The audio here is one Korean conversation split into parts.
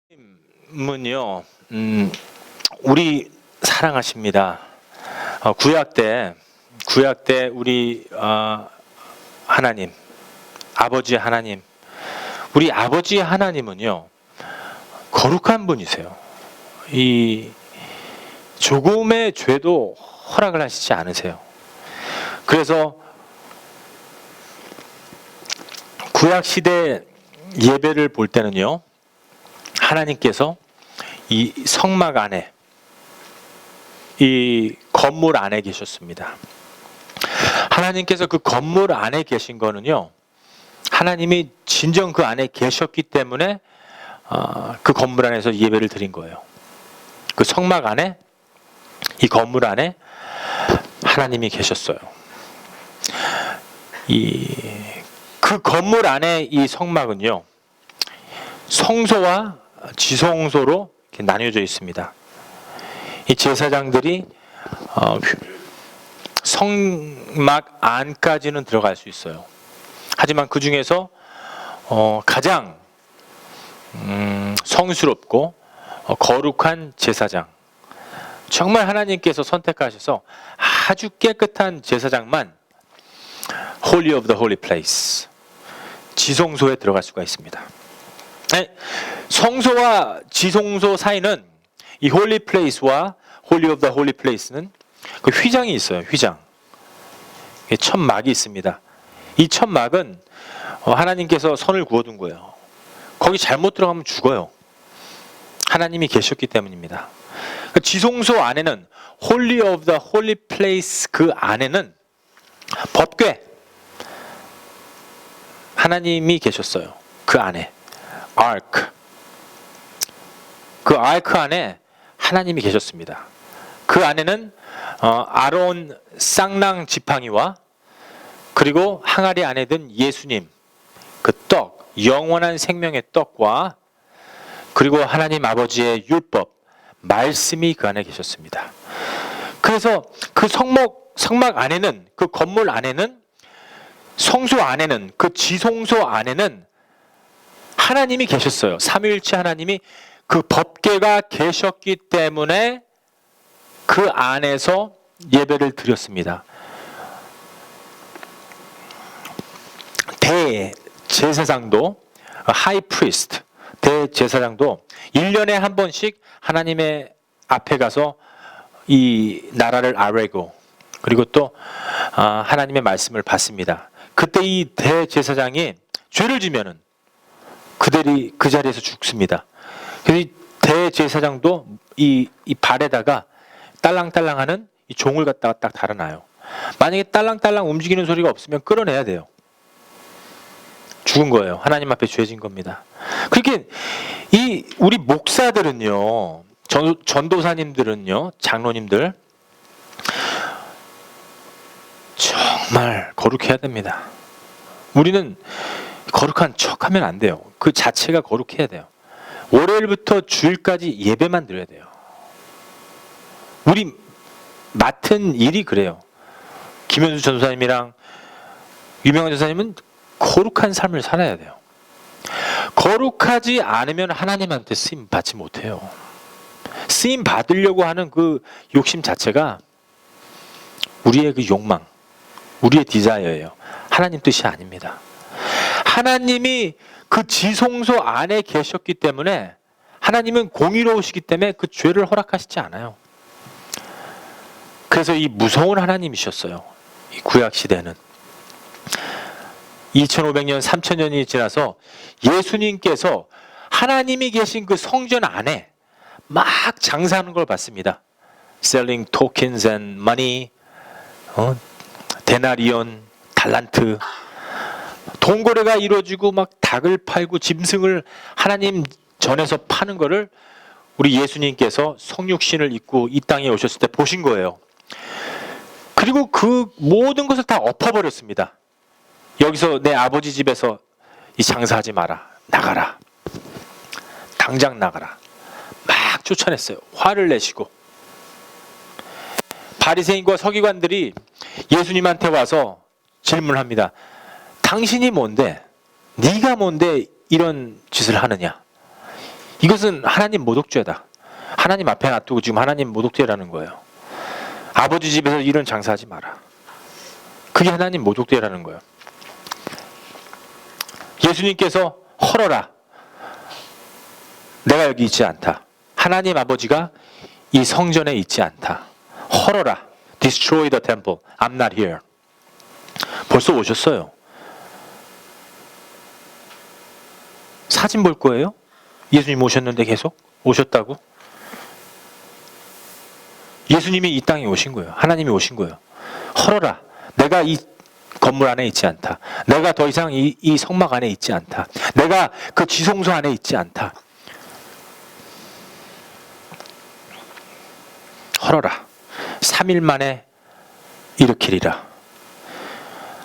하나님은요, 우리 사랑하십니다. 구약 때 우리 하나님, 아버지 하나님, 우리 아버지 하나님은요 거룩한 분이세요. 이 조금의 죄도 허락을 하시지 않으세요. 그래서 구약 시대 예배를 볼 때는요, 하나님께서 이 성막 안에, 이 건물 안에 계셨습니다. 하나님께서 그 건물 안에 계신 거는요, 하나님이 진정 그 안에 계셨기 때문에 그 건물 안에서 예배를 드린 거예요. 그 성막 안에, 이 건물 안에 하나님이 계셨어요. 그 건물 안에 이 성막은요, 성소와 지성소로 이렇게 나뉘어져 있습니다. 이 제사장들이 성막 안까지는 들어갈 수 있어요. 하지만 그 중에서 가장 성스럽고 거룩한 제사장, 정말 하나님께서 선택하셔서 아주 깨끗한 제사장만 Holy of the Holy Place, 지성소에 들어갈 수가 있습니다. 성소와 지성소 사이는 이 Holy Place와 Holy of the Holy Place는 그 휘장이 있어요. 휘장. 천막이 있습니다. 이 천막은 하나님께서 선을 그어둔 거예요. 거기 잘못 들어가면 죽어요. 하나님이 계셨기 때문입니다. 지성소 안에는 Holy of the Holy Place, 그 안에는 법궤, 하나님이 계셨어요. 그 안에 아크, 그 아크 안에 하나님이 계셨습니다. 그 안에는 아론 쌍랑 지팡이와 그리고 항아리 안에 든 예수님, 그 떡, 영원한 생명의 떡과 그리고 하나님 아버지의 율법, 말씀이 그 안에 계셨습니다. 그래서 그 성막 안에는, 그 건물 안에는, 성소 안에는, 그 지성소 안에는 하나님이 계셨어요. 삼위일체 하나님이 그 법궤가 계셨기 때문에 그 안에서 예배를 드렸습니다. 대제사장도, 하이 프리스트, 대제사장도 1년에 한 번씩 하나님의 앞에 가서 이 나라를 아뢰고 그리고 또 하나님의 말씀을 받습니다. 그때 이 대제사장이 죄를 지면은 그들이 그 자리에서 죽습니다. 그래서 이 대제사장도 이 발에다가 딸랑딸랑하는 이 종을 갖다가 딱 달아놔요. 만약에 딸랑딸랑 움직이는 소리가 없으면 끌어내야 돼요. 죽은 거예요. 하나님 앞에 죄진 겁니다. 그렇게 우리 목사들은요, 전도사님들은요, 장로님들 정말 거룩해야 됩니다. 우리는 거룩한 척하면 안 돼요. 그 자체가 거룩해야 돼요. 월요일부터 주일까지 예배만 드려야 돼요. 우리 맡은 일이 그래요. 김현수 전도사님이랑 유명한 전도사님은 거룩한 삶을 살아야 돼요. 거룩하지 않으면 하나님한테 쓰임 받지 못해요. 쓰임 받으려고 하는 그 욕심 자체가 우리의 그 욕망, 우리의 디자이어예요. 하나님 뜻이 아닙니다. 하나님이 그 지성소 안에 계셨기 때문에, 하나님은 공의로우시기 때문에 그 죄를 허락하시지 않아요. 그래서 이 무서운 하나님이셨어요. 이 구약 시대는 2500년, 3000년이 지나서 예수님께서 하나님이 계신 그 성전 안에 막 장사하는 걸 봤습니다. Selling tokens and money, 데나리온, 달란트, 돈거래가 이루어지고 막 닭을 팔고 짐승을 하나님 전에서 파는 거를 우리 예수님께서 성육신을 입고 이 땅에 오셨을 때 보신 거예요. 그리고 그 모든 것을 다 엎어버렸습니다. 여기서 내 아버지 집에서 이 장사하지 마라. 나가라. 당장 나가라. 막 쫓아냈어요. 화를 내시고. 바리새인과 서기관들이 예수님한테 와서 질문합니다. 당신이 뭔데? 네가 뭔데 이런 짓을 하느냐? 이것은 하나님 모독죄다. 하나님 앞에 놔두고 지금 하나님 모독죄라는 거예요. 아버지 집에서 이런 장사하지 마라. 그게 하나님 모독죄라는 거예요. 예수님께서 헐어라. 내가 여기 있지 않다. 하나님 아버지가 이 성전에 있지 않다. 헐어라. Destroy the temple. I'm not here. 벌써 오셨어요. 사진 볼 거예요? 예수님 오셨는데 계속? 오셨다고? 예수님이 이 땅에 오신 거예요. 하나님이 오신 거예요. 헐어라. 내가 이 건물 안에 있지 않다. 내가 더 이상 이 성막 안에 있지 않다. 내가 그 지성소 안에 있지 않다. 헐어라. 3일 만에 일으키리라.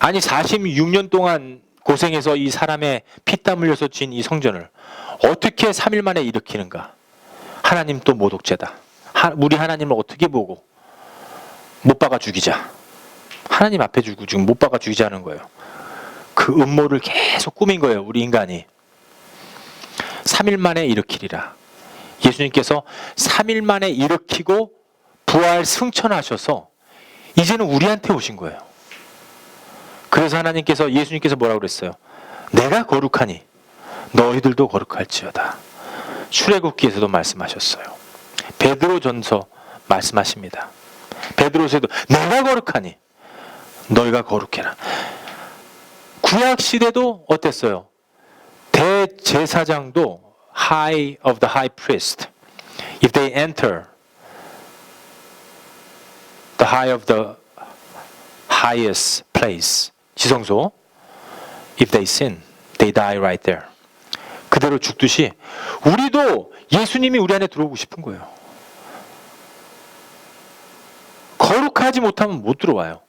아니 46년 동안 고생해서 이 사람의 피땀 흘려서 진 이 성전을 어떻게 3일 만에 일으키는가? 하나님 또 모독죄다. 우리 하나님을 어떻게 보고 못 박아 죽이자. 하나님 앞에 주고 지금 못 박아 죽이자는 거예요. 그 음모를 계속 꾸민 거예요. 우리 인간이. 3일 만에 일으키리라. 예수님께서 3일 만에 일으키고 부활 승천하셔서 이제는 우리한테 오신 거예요. 그래서 예수님께서 뭐라고 그랬어요? 내가 거룩하니 너희들도 거룩할지어다. 출애굽기에서도 말씀하셨어요. 베드로전서 말씀하십니다. 베드로서에도 내가 거룩하니 너희가 거룩해라. 구약 시대도 어땠어요? 대제사장도 high of the high priest, if they enter the high of the highest place, 지성소, if they sin, they die right there. 그대로 죽듯이 우리도 예수님이 우리 안에 들어오고 싶은 거예요. 거룩하지 못하면 못 들어와요.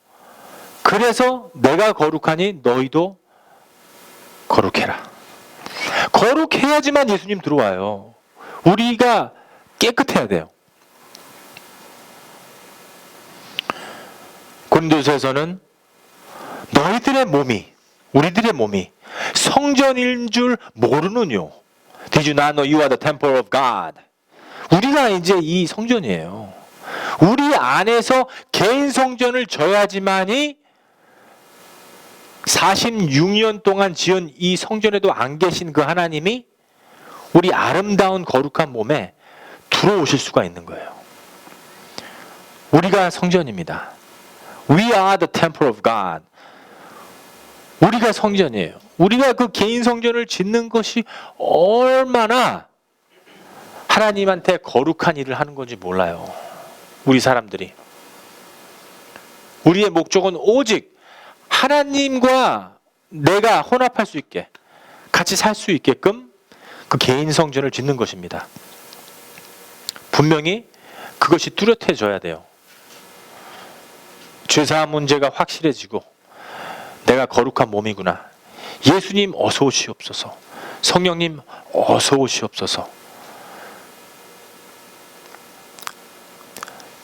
그래서 내가 거룩하니 너희도 거룩해라. 거룩해야지만 예수님 들어와요. 우리가 깨끗해야 돼요. 고린도서에서는 너희들의 몸이, 우리들의 몸이 성전인 줄 모르느뇨. Did you not know you are the temple of God? 우리가 이제 이 성전이에요. 우리 안에서 개인 성전을 져야지만이 46년 동안 지은 이 성전에도 안 계신 그 하나님이 우리 아름다운 거룩한 몸에 들어오실 수가 있는 거예요. 우리가 성전입니다. We are the temple of God. 우리가 성전이에요. 우리가 그 개인 성전을 짓는 것이 얼마나 하나님한테 거룩한 일을 하는 건지 몰라요. 우리 사람들이. 우리의 목적은 오직 하나님과 내가 혼합할 수 있게, 같이 살 수 있게끔 그 개인 성전을 짓는 것입니다. 분명히 그것이 뚜렷해져야 돼요. 죄사함 문제가 확실해지고 내가 거룩한 몸이구나. 예수님 어서 오시옵소서. 성령님 어서 오시옵소서.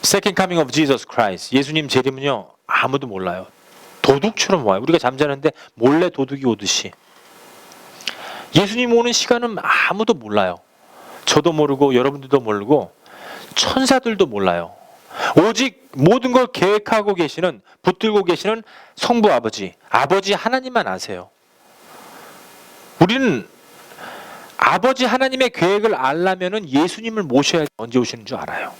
Second coming of Jesus Christ. 예수님 재림은요 아무도 몰라요. 도둑처럼 와요. 우리가 잠자는데 몰래 도둑이 오듯이. 예수님 오는 시간은 아무도 몰라요. 저도 모르고 여러분들도 모르고 천사들도 몰라요. 오직 모든 걸 계획하고 계시는, 붙들고 계시는 성부 아버지, 아버지 하나님만 아세요. 우리는 아버지 하나님의 계획을 알려면은 예수님을 모셔야 언제 오시는 줄 알아요.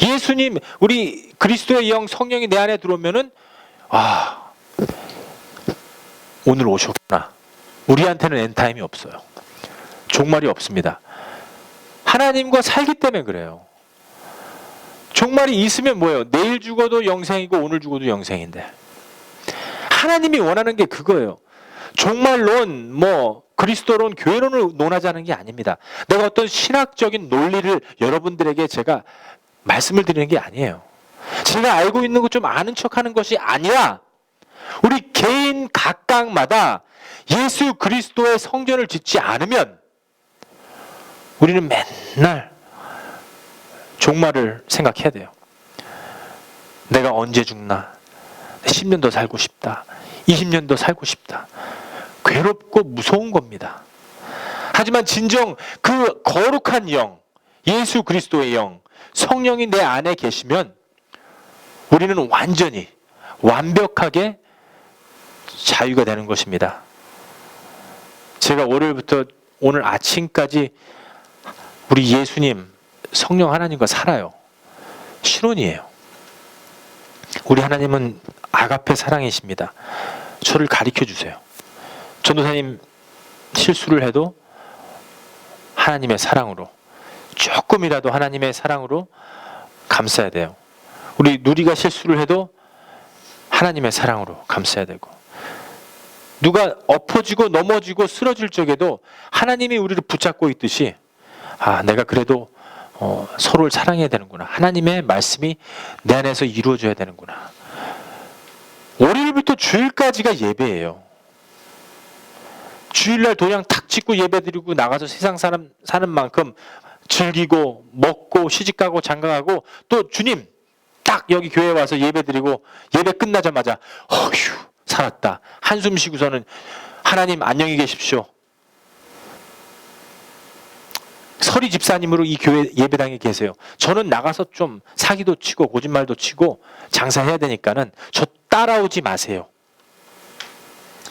예수님, 우리 그리스도의 영 성령이 내 안에 들어오면은 오늘 오셨구나. 우리한테는 엔타임이 없어요. 종말이 없습니다. 하나님과 살기 때문에 그래요. 종말이 있으면 뭐예요? 내일 죽어도 영생이고 오늘 죽어도 영생인데. 하나님이 원하는 게 그거예요. 종말론, 그리스도론, 교회론을 논하자는 게 아닙니다. 내가 어떤 신학적인 논리를 여러분들에게 제가 말씀을 드리는 게 아니에요. 제가 알고 있는 것 좀 아는 척하는 것이 아니라 우리 개인 각각마다 예수 그리스도의 성전을 짓지 않으면 우리는 맨날 종말을 생각해야 돼요. 내가 언제 죽나? 10년 더 살고 싶다. 20년 더 살고 싶다. 괴롭고 무서운 겁니다. 하지만 진정 그 거룩한 영, 예수 그리스도의 영, 성령이 내 안에 계시면 우리는 완전히 완벽하게 자유가 되는 것입니다. 제가 월요일부터 오늘 아침까지 우리 예수님, 성령 하나님과 살아요. 신혼이에요. 우리 하나님은 아가페 사랑이십니다. 저를 가르쳐 주세요. 전도사님 실수를 해도 하나님의 사랑으로, 조금이라도 하나님의 사랑으로 감싸야 돼요. 우리 누리가 실수를 해도 하나님의 사랑으로 감싸야 되고, 누가 엎어지고 넘어지고 쓰러질 적에도 하나님이 우리를 붙잡고 있듯이 내가 그래도 서로를 사랑해야 되는구나. 하나님의 말씀이 내 안에서 이루어져야 되는구나. 월요일부터 주일까지가 예배예요. 주일날 도장 탁 찍고 예배드리고 나가서 세상 사람 사는 만큼 즐기고 먹고 시집가고 장가가고, 또 주님 딱 여기 교회에 와서 예배드리고 예배 끝나자마자 어휴 살았다 한숨 쉬고서는 하나님 안녕히 계십시오. 서리 집사님으로 이 교회 예배당에 계세요. 저는 나가서 좀 사기도 치고 거짓말도 치고 장사해야 되니까는 저 따라오지 마세요.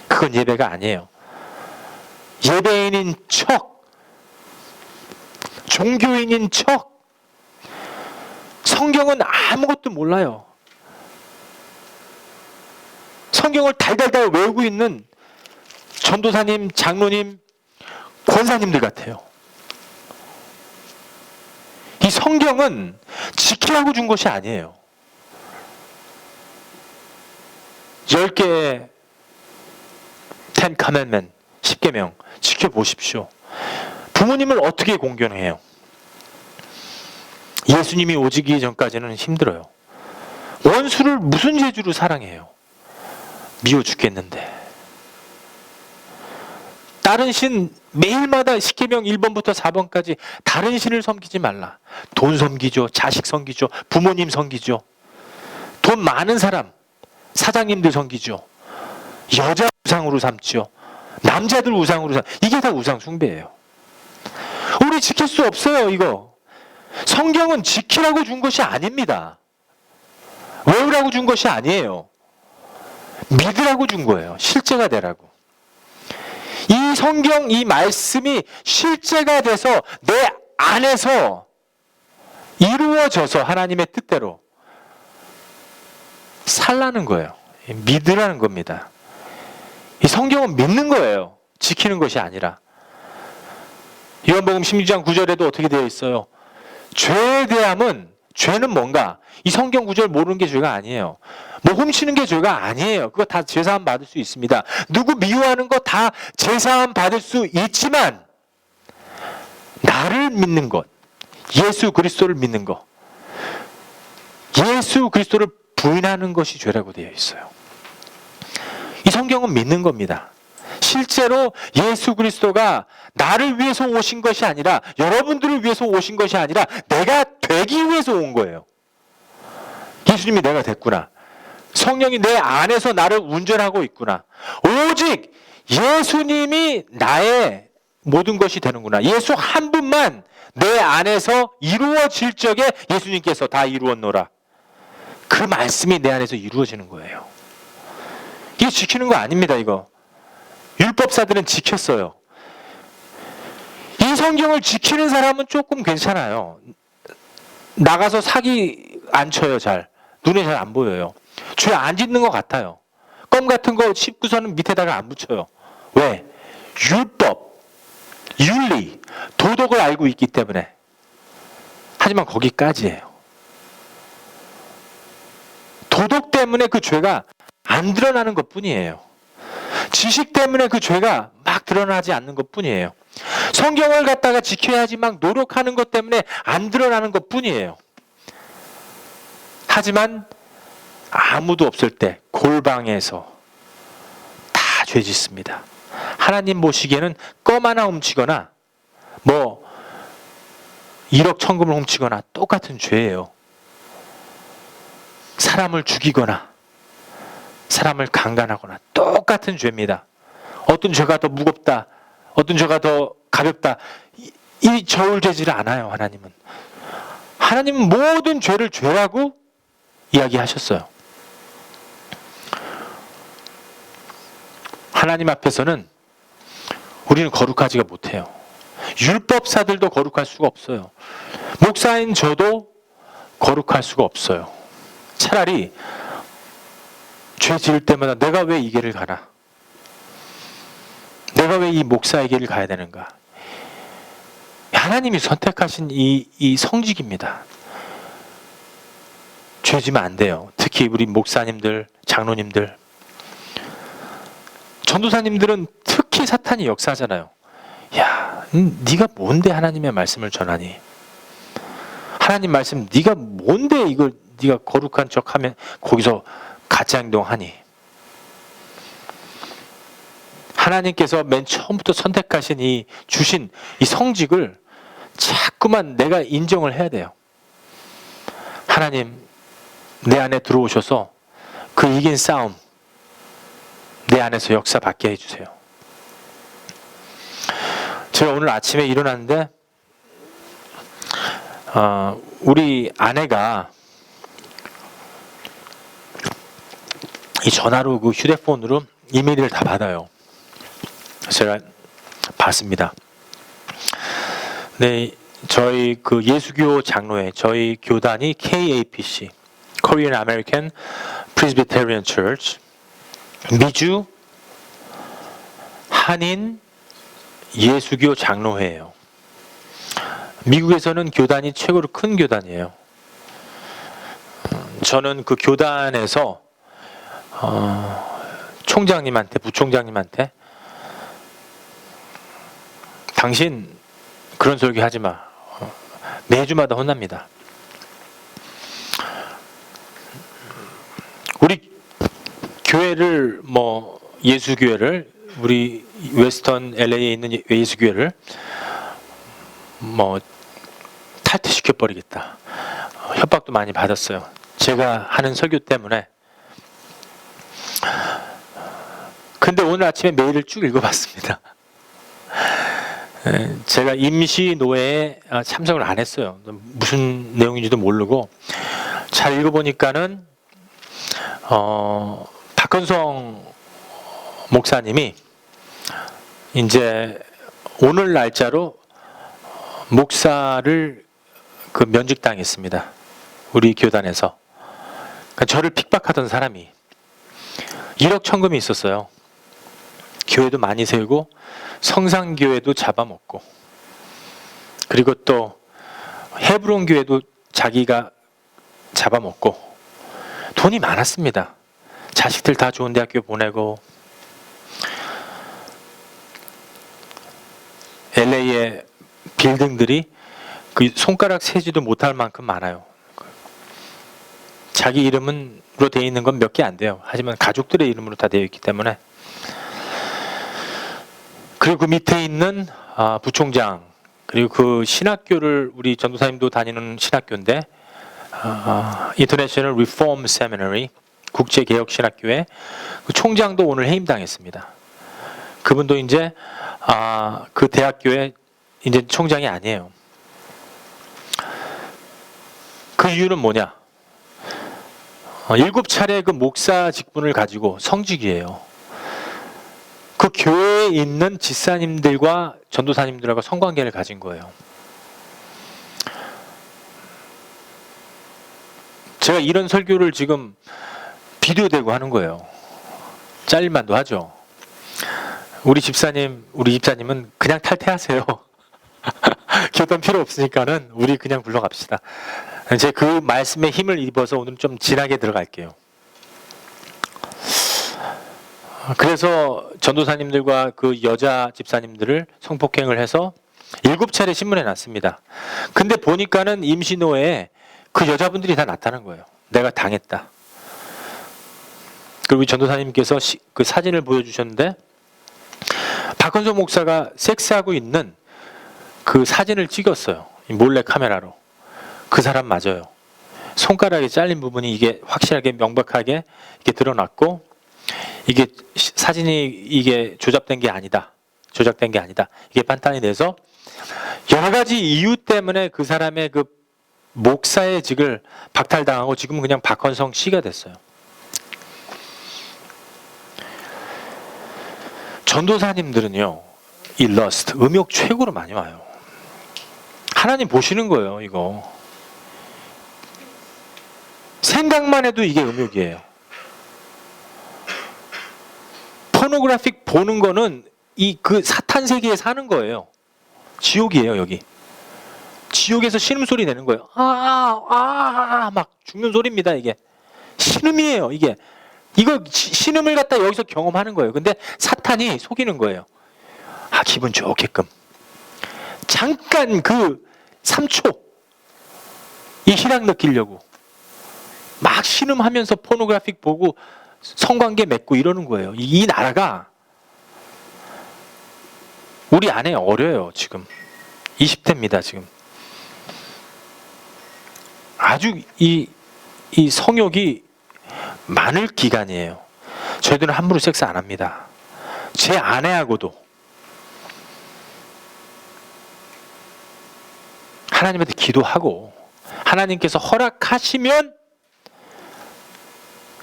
그건 예배가 아니에요. 예배인인 척, 종교인인 척, 성경은 아무것도 몰라요. 성경을 달달달 외우고 있는 전도사님, 장로님, 권사님들 같아요. 이 성경은 지키라고 준 것이 아니에요. 10개의 10 commandment, 10계명 지켜보십시오. 부모님을 어떻게 공경해요? 예수님이 오시기 전까지는 힘들어요. 원수를 무슨 재주로 사랑해요? 미워 죽겠는데. 다른 신 매일마다 10계명 1번부터 4번까지 다른 신을 섬기지 말라. 돈 섬기죠. 자식 섬기죠. 부모님 섬기죠. 돈 많은 사람, 사장님들 섬기죠. 여자 우상으로 삼죠. 남자들 우상으로 삼. 이게 다 우상 숭배예요. 우리 지킬 수 없어요. 이거. 성경은 지키라고 준 것이 아닙니다. 외우라고 준 것이 아니에요. 믿으라고 준 거예요. 실제가 되라고. 이 성경, 이 말씀이 실제가 돼서 내 안에서 이루어져서 하나님의 뜻대로 살라는 거예요. 믿으라는 겁니다. 이 성경은 믿는 거예요. 지키는 것이 아니라. 요한복음 16장 9절에도 어떻게 되어 있어요? 죄에 대함은, 죄는 뭔가? 이 성경 구절 모르는 게 죄가 아니에요. 뭐 훔치는 게 죄가 아니에요. 그거 다 죄사함 받을 수 있습니다. 누구 미워하는 거 다 죄사함 받을 수 있지만, 나를 믿는 것, 예수 그리스도를 믿는 것, 예수 그리스도를 부인하는 것이 죄라고 되어 있어요. 이 성경은 믿는 겁니다. 실제로 예수 그리스도가 나를 위해서 오신 것이 아니라, 여러분들을 위해서 오신 것이 아니라 내가 되기 위해서 온 거예요. 예수님이 내가 됐구나. 성령이 내 안에서 나를 운전하고 있구나. 오직 예수님이 나의 모든 것이 되는구나. 예수 한 분만 내 안에서 이루어질 적에 예수님께서 다 이루었노라. 그 말씀이 내 안에서 이루어지는 거예요. 이게 지키는 거 아닙니다. 이거 율법사들은 지켰어요. 이 성경을 지키는 사람은 조금 괜찮아요. 나가서 사기 안 쳐요. 잘 눈에 잘 안 보여요. 죄 안 짓는 것 같아요. 껌 같은 거 씹고서는 밑에다가 안 붙여요. 왜? 율법, 윤리, 도덕을 알고 있기 때문에. 하지만 거기까지예요. 도덕 때문에 그 죄가 안 드러나는 것뿐이에요. 지식 때문에 그 죄가 막 드러나지 않는 것뿐이에요. 성경을 갖다가 지켜야지 막 노력하는 것 때문에 안 드러나는 것뿐이에요. 하지만 아무도 없을 때 골방에서 다 죄 짓습니다. 하나님 보시기에는 껌 하나 훔치거나 뭐 1억 천금을 훔치거나 똑같은 죄예요. 사람을 죽이거나 사람을 강간하거나 똑같은 죄입니다. 어떤 죄가 더 무겁다, 어떤 죄가 더 가볍다. 이 저울되지를 않아요. 하나님은 모든 죄를 죄라고 이야기하셨어요. 하나님 앞에서는 우리는 거룩하지가 못해요. 율법사들도 거룩할 수가 없어요. 목사인 저도 거룩할 수가 없어요. 차라리 죄 지을 때마다 내가 왜 이 길을 가나? 내가 왜 이 목사의 길을 가야 되는가? 하나님이 선택하신 이 성직입니다. 죄 지면 안 돼요. 특히 우리 목사님들, 장로님들, 전도사님들은 특히 사탄이 역사하잖아요. 야, 네가 뭔데 하나님의 말씀을 전하니? 하나님 말씀 네가 뭔데 이걸 네가 거룩한 척하면 거기서 가짜 행동하니? 하나님께서 맨 처음부터 선택하신 주신 이 성직을 자꾸만 내가 인정을 해야 돼요. 하나님 내 안에 들어오셔서 그 이긴 싸움 내 안에서 역사 받게 해주세요. 제가 오늘 아침에 일어났는데 우리 아내가 이 전화로 그 휴대폰으로 이메일을 다 받아요. 제가 봤습니다. 네, 저희 그 예수교 장로회 저희 교단이 KAPC, Korean American Presbyterian Church, 미주 한인 예수교 장로회예요. 미국에서는 교단이 최고로 큰 교단이에요. 저는 그 교단에서 총장님한테, 부총장님한테 당신 그런 설교 하지 마. 매주마다 혼납니다. 우리 교회를 예수교회를 우리 웨스턴 LA에 있는 예수교회를 탈퇴시켜 버리겠다. 협박도 많이 받았어요. 제가 하는 설교 때문에. 근데 오늘 아침에 메일을 쭉 읽어봤습니다. 제가 임시 노회에 참석을 안 했어요. 무슨 내용인지도 모르고 잘 읽어보니까는 박건성 목사님이 이제 오늘 날짜로 목사를 그 면직당했습니다. 우리 교단에서. 그러니까 저를 핍박하던 사람이 1억 천금이 있었어요. 교회도 많이 세우고 성산교회도 잡아먹고 그리고 또 헤브론 교회도 자기가 잡아먹고 돈이 많았습니다. 자식들 다 좋은 대학교 보내고 LA의 빌딩들이 그 손가락 세지도 못할 만큼 많아요. 자기 이름으로 되어 있는 건 몇 개 안 돼요. 하지만 가족들의 이름으로 다 되어 있기 때문에. 그리고 그 밑에 있는 부총장, 그리고 그 신학교를 우리 전도사님도 다니는 신학교인데 International Reform Seminary, 국제개혁신학교회 그 총장도 오늘 해임당했습니다. 그분도 이제 그 대학교의 이제 총장이 아니에요. 그 이유는 뭐냐? 7차례 그 목사 직분을 가지고 성직이에요. 그 교회에 있는 집사님들과 전도사님들하고 성관계를 가진 거예요. 제가 이런 설교를 지금 비디오 대고 하는 거예요. 잘릴만도 하죠. 우리 집사님은 그냥 탈퇴하세요. 교단 필요 없으니까는 우리 그냥 굴러갑시다. 이제 그 말씀에 힘을 입어서 오늘 좀 진하게 들어갈게요. 그래서 전도사님들과 그 여자 집사님들을 성폭행을 해서 7차례 신문에 났습니다. 근데 보니까는 임시노회에 그 여자분들이 다 나타난 거예요. 내가 당했다. 그리고 전도사님께서 그 사진을 보여주셨는데 박건성 목사가 섹스하고 있는 그 사진을 찍었어요. 몰래 카메라로. 그 사람 맞아요. 손가락에 잘린 부분이 이게 확실하게 명백하게 이렇게 드러났고 이게 사진이 이게 조작된 게 아니다. 조작된 게 아니다. 이게 판단이 돼서 여러 가지 이유 때문에 그 사람의 그 목사의 직을 박탈당하고 지금은 그냥 박헌성 씨가 됐어요. 전도사님들은요, 이 러스트, 음욕 최고로 많이 와요. 하나님 보시는 거예요, 이거. 생각만 해도 이게 음욕이에요. 포노그래픽 보는 거는 그 사탄 세계에 사는 거예요. 지옥이에요, 여기. 지옥에서 신음소리 내는 거예요. 막 죽는 소리입니다, 이게. 신음이에요, 이게. 이거 신음을 갖다 여기서 경험하는 거예요. 근데 사탄이 속이는 거예요. 기분 좋게끔. 잠깐 그 3초 이 희락 느끼려고 막 신음하면서 포노그래픽 보고 성관계 맺고 이러는 거예요. 이 나라가 우리 안에 어려요, 지금. 20대입니다, 지금. 아주 이 성욕이 많을 기간이에요. 저희들은 함부로 섹스 안 합니다. 제 아내하고도 하나님한테 기도하고 하나님께서 허락하시면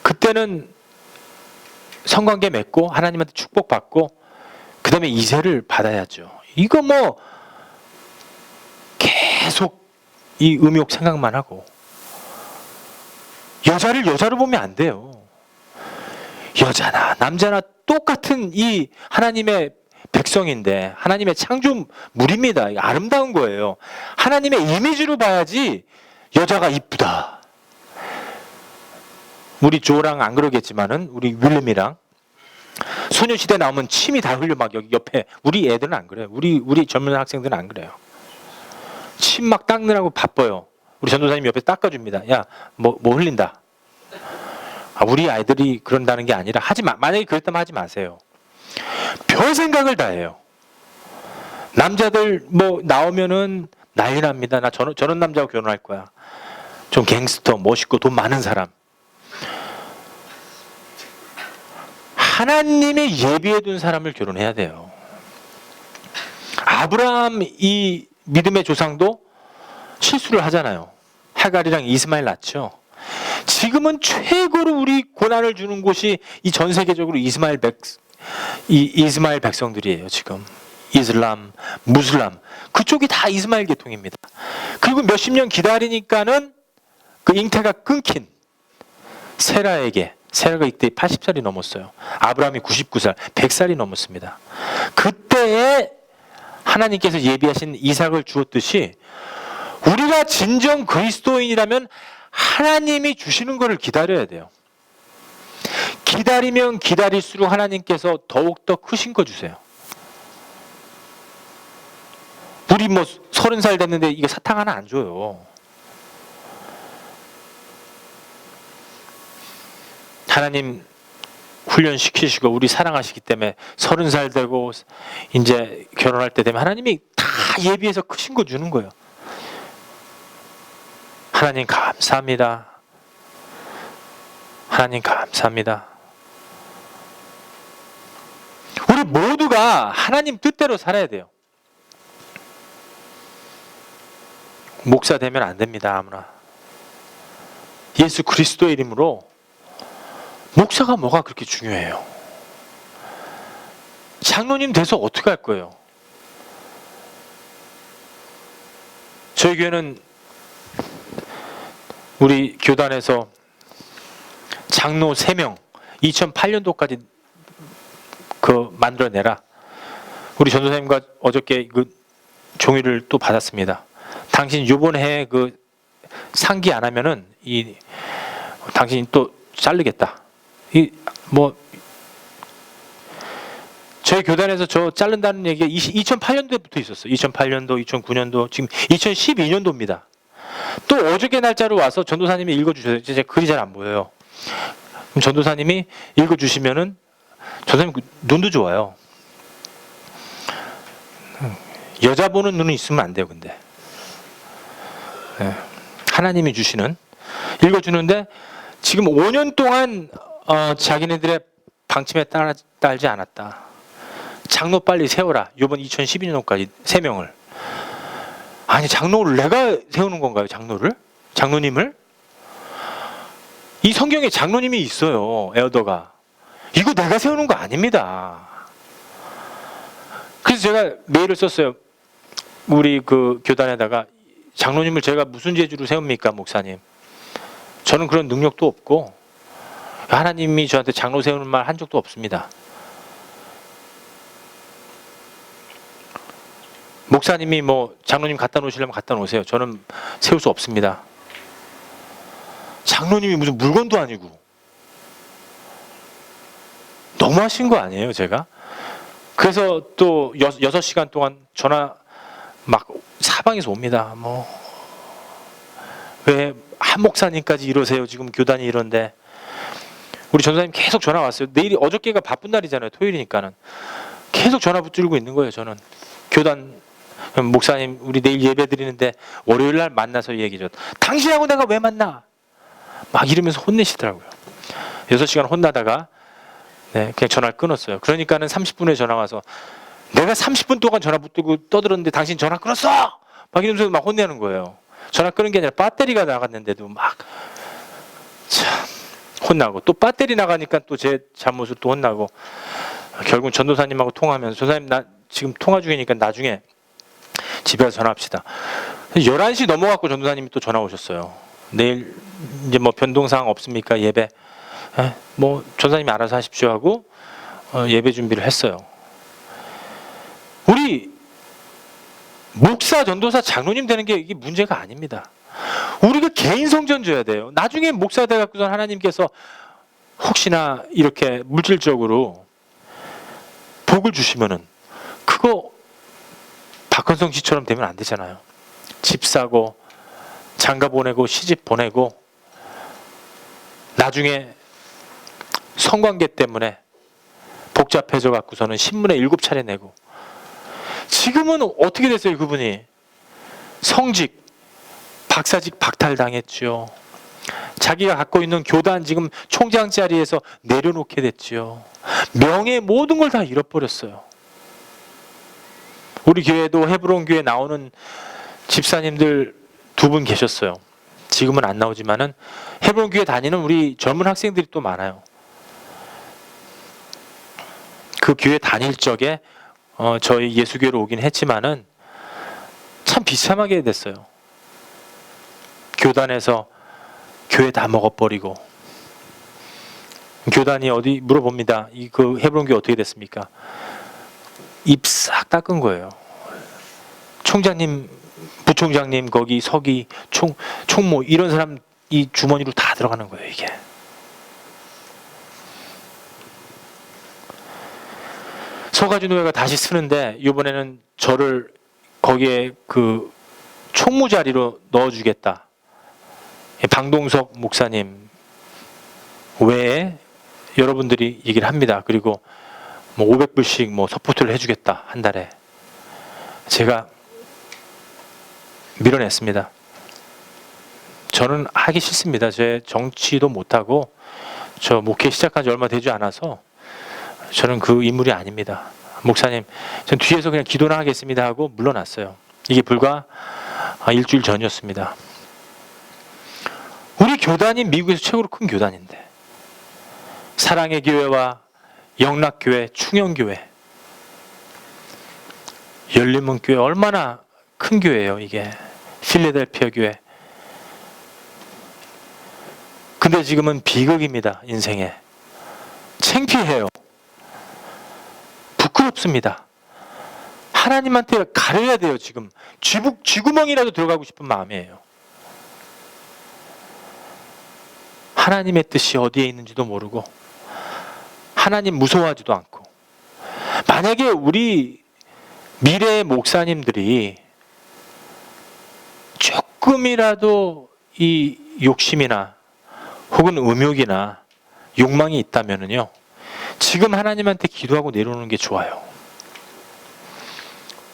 그때는 성관계 맺고 하나님한테 축복받고 그 다음에 이세를 받아야죠. 이거 뭐 계속 이 음욕 생각만 하고 여자를 여자로 보면 안 돼요. 여자나 남자나 똑같은 이 하나님의 백성인데 하나님의 창조물입니다. 아름다운 거예요. 하나님의 이미지로 봐야지 여자가 이쁘다. 우리 조랑 안 그러겠지만은 우리 윌름이랑 소녀시대 나오면 침이 다 흘려 막 여기 옆에. 우리 애들은 안 그래요. 우리 젊은 학생들은 안 그래요. 침 막 닦느라고 바빠요. 우리 전도사님 옆에 닦아줍니다. 야, 뭐 흘린다. 우리 아이들이 그런다는 게 아니라 만약에 그랬다면 하지 마세요. 별 생각을 다 해요. 남자들 뭐 나오면은 난리 납니다. 나 저런 남자하고 결혼할 거야. 좀 갱스터, 멋있고 돈 많은 사람. 하나님의 예비해 둔 사람을 결혼해야 돼요. 아브라함 이 믿음의 조상도 실수를 하잖아요. 하갈이랑 이스마엘 낳죠. 지금은 최고로 우리 고난을 주는 곳이 이 전 세계적으로 이스마엘 백성들이에요. 지금 이슬람, 무슬람 그쪽이 다 이스마엘 계통입니다. 그리고 몇십 년 기다리니까는 그 잉태가 끊긴 세라가 이때 80살이 넘었어요. 아브라함이 99살, 100살이 넘었습니다. 그때에 하나님께서 예비하신 이삭을 주었듯이 우리가 진정 그리스도인이라면 하나님이 주시는 것을 기다려야 돼요. 기다리면 기다릴수록 하나님께서 더욱더 크신 거 주세요. 우리 뭐 30살 됐는데 이게 사탕 하나 안 줘요. 하나님 훈련시키시고 우리 사랑하시기 때문에 30살 되고 이제 결혼할 때 되면 하나님이 다 예비해서 크신 거 주는 거예요. 하나님 감사합니다. 하나님 감사합니다. 우리 모두가 하나님 뜻대로 살아야 돼요. 목사 되면 안 됩니다. 아무나. 예수 그리스도의 이름으로 목사가 뭐가 그렇게 중요해요? 장로님 돼서 어떻게 할 거예요? 저희 교회는 우리 교단에서 장로 3명 2008년도까지 만들어내라. 우리 전도사님과 어저께 그 종이를 또 받았습니다. 당신 요번에 그 상기 안 하면은 당신이 또 자르겠다. 저희 교단에서 저 자른다는 얘기가 2008년도부터 있었어요. 2008년도, 2009년도, 지금 2012년도입니다. 또 어저께 날짜로 와서 전도사님이 읽어주셔서 제 글이 잘 안 보여요. 그럼 전도사님이 읽어주시면은 전도사님 눈도 좋아요. 여자 보는 눈은 있으면 안 돼요. 근데 하나님이 주시는 읽어주는데 지금 5년 동안 자기네들의 방침에 따르지 않았다. 장로 빨리 세워라. 이번 2012년도까지 3명을. 아니, 장로를 내가 세우는 건가요? 장로님을? 이 성경에 장로님이 있어요. 엘더가. 이거 내가 세우는 거 아닙니다. 그래서 제가 메일을 썼어요. 우리 그 교단에다가, 장로님을 제가 무슨 재주로 세웁니까, 목사님? 저는 그런 능력도 없고 하나님이 저한테 장로 세우는 말 한 적도 없습니다. 목사님이 뭐 장로님 갖다 놓으시려면 갖다 놓으세요. 저는 세울 수 없습니다. 장로님이 무슨 물건도 아니고. 너무하신 거 아니에요, 제가? 그래서 또 6시간 동안 전화 막 사방에서 옵니다. 뭐 왜 한 목사님까지 이러세요? 지금 교단이 이런데. 우리 전사님 계속 전화 왔어요. 내일이, 어저께가 바쁜 날이잖아요. 토요일이니까는. 계속 전화 붙들고 있는 거예요, 저는. 교단 목사님, 우리 내일 예배 드리는데 월요일 날 만나서 얘기죠. 당신하고 내가 왜 만나? 막 이러면서 혼내시더라고요. 6시간 혼나다가 그냥 전화를 끊었어요. 그러니까는 30분에 전화 와서, 내가 30분 동안 전화 붙들고 떠들었는데 당신 전화 끊었어! 막 이러면서 막 혼내는 거예요. 전화 끊은 게 아니라 배터리가 나갔는데도 막 참 혼나고, 또 배터리 나가니까 또 제 잘못을 또 혼나고, 결국 전도사님하고 통화하면서, 전도사님 나 지금 통화 중이니까 나중에 집에 가서 전화합시다. 11시 넘어갔고 전도사님이 또 전화 오셨어요. 내일 이제 뭐 변동사항 없습니까? 예배. 뭐 전도사님이 알아서 하십시오 하고 예배 준비를 했어요. 우리 목사, 전도사, 장로님 되는 게 이게 문제가 아닙니다. 우리가 개인 성전 줘야 돼요. 나중에 목사 돼갖고선 하나님께서 혹시나 이렇게 물질적으로 복을 주시면은 그거 박헌성 씨처럼 되면 안 되잖아요. 집 사고 장가 보내고 시집 보내고 나중에 성관계 때문에 복잡해져 갖고서는 신문에 7차례 내고. 지금은 어떻게 됐어요, 그분이? 성직, 박사직 박탈당했죠. 자기가 갖고 있는 교단 지금 총장 자리에서 내려놓게 됐죠. 명예 모든 걸 다 잃어버렸어요. 우리 교회도 헤브론 교회 나오는 집사님들 2분 계셨어요. 지금은 안 나오지만은 헤브론 교회 다니는 우리 젊은 학생들이 또 많아요. 그 교회 다닐 적에 저희 예수교회로 오긴 했지만은 참 비참하게 됐어요. 교단에서 교회 다 먹어버리고. 교단이 어디 물어봅니다. 그 헤브론 교회 어떻게 됐습니까? 입 싹 닦은 거예요. 총장님, 부총장님, 거기 서기, 총모 이런 사람 이 주머니로 다 들어가는 거예요, 이게. 서가지노회가 다시 쓰는데 이번에는 저를 거기에 그 총무 자리로 넣어주겠다. 방동석 목사님 외에 여러분들이 얘기를 합니다. 그리고 뭐 500불씩 뭐 서포트를 해주겠다, 한 달에. 제가 밀어냈습니다. 저는 하기 싫습니다. 제 정치도 못하고 저 목회 시작한 지 얼마 되지 않아서 저는 그 인물이 아닙니다. 목사님, 전 뒤에서 그냥 기도나 하겠습니다 하고 물러났어요. 이게 불과 일주일 전이었습니다. 우리 교단이 미국에서 최고로 큰 교단인데, 사랑의 교회와 영락교회, 충영교회, 열린문 교회 얼마나 큰 교회예요, 이게. 필라델피아 교회. 근데 지금은 비극입니다, 인생에. 창피해요. 부끄럽습니다. 하나님한테 가려야 돼요, 지금. 쥐구멍이라도 들어가고 싶은 마음이에요. 하나님의 뜻이 어디에 있는지도 모르고, 하나님 무서워하지도 않고. 만약에 우리 미래의 목사님들이 조금이라도 이 욕심이나 혹은 음욕이나 욕망이 있다면요, 지금 하나님한테 기도하고 내려오는 게 좋아요.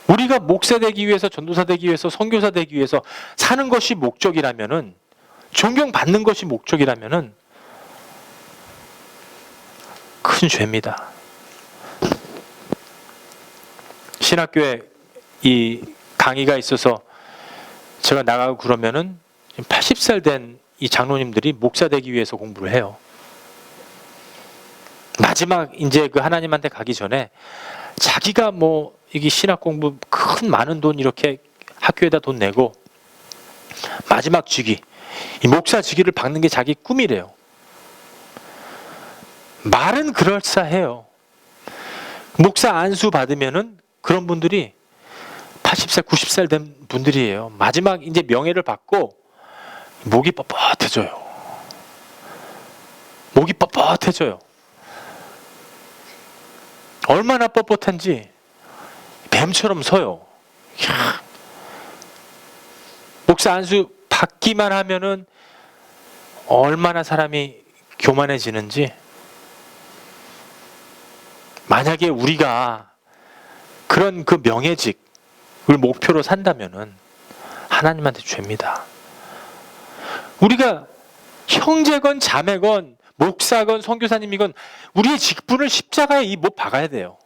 우리가 목사 되기 위해서, 전도사 되기 위해서, 선교사 되기 위해서 사는 것이 목적이라면은, 존경받는 것이 목적이라면은 큰 죄입니다. 신학교에 이 강의가 있어서 제가 나가고 그러면은 80살 된 이 장로님들이 목사 되기 위해서 공부를 해요. 마지막 이제 그 하나님한테 가기 전에 자기가 뭐 이게 신학 공부 큰 많은 돈 이렇게 학교에다 돈 내고 마지막 직위, 이 목사 직위를 받는 게 자기 꿈이래요. 말은 그럴싸해요. 목사 안수 받으면은 그런 분들이 80살, 90살 된 분들이에요. 마지막 이제 명예를 받고 목이 뻣뻣해져요. 목이 뻣뻣해져요. 얼마나 뻣뻣한지 뱀처럼 서요. 이야. 목사 안수 받기만 하면은 얼마나 사람이 교만해지는지. 만약에 우리가 그런 그 명예직을 목표로 산다면은 하나님한테 죄입니다. 우리가 형제건 자매건 목사건 선교사님이건 우리의 직분을 십자가에 이 못 박아야 돼요.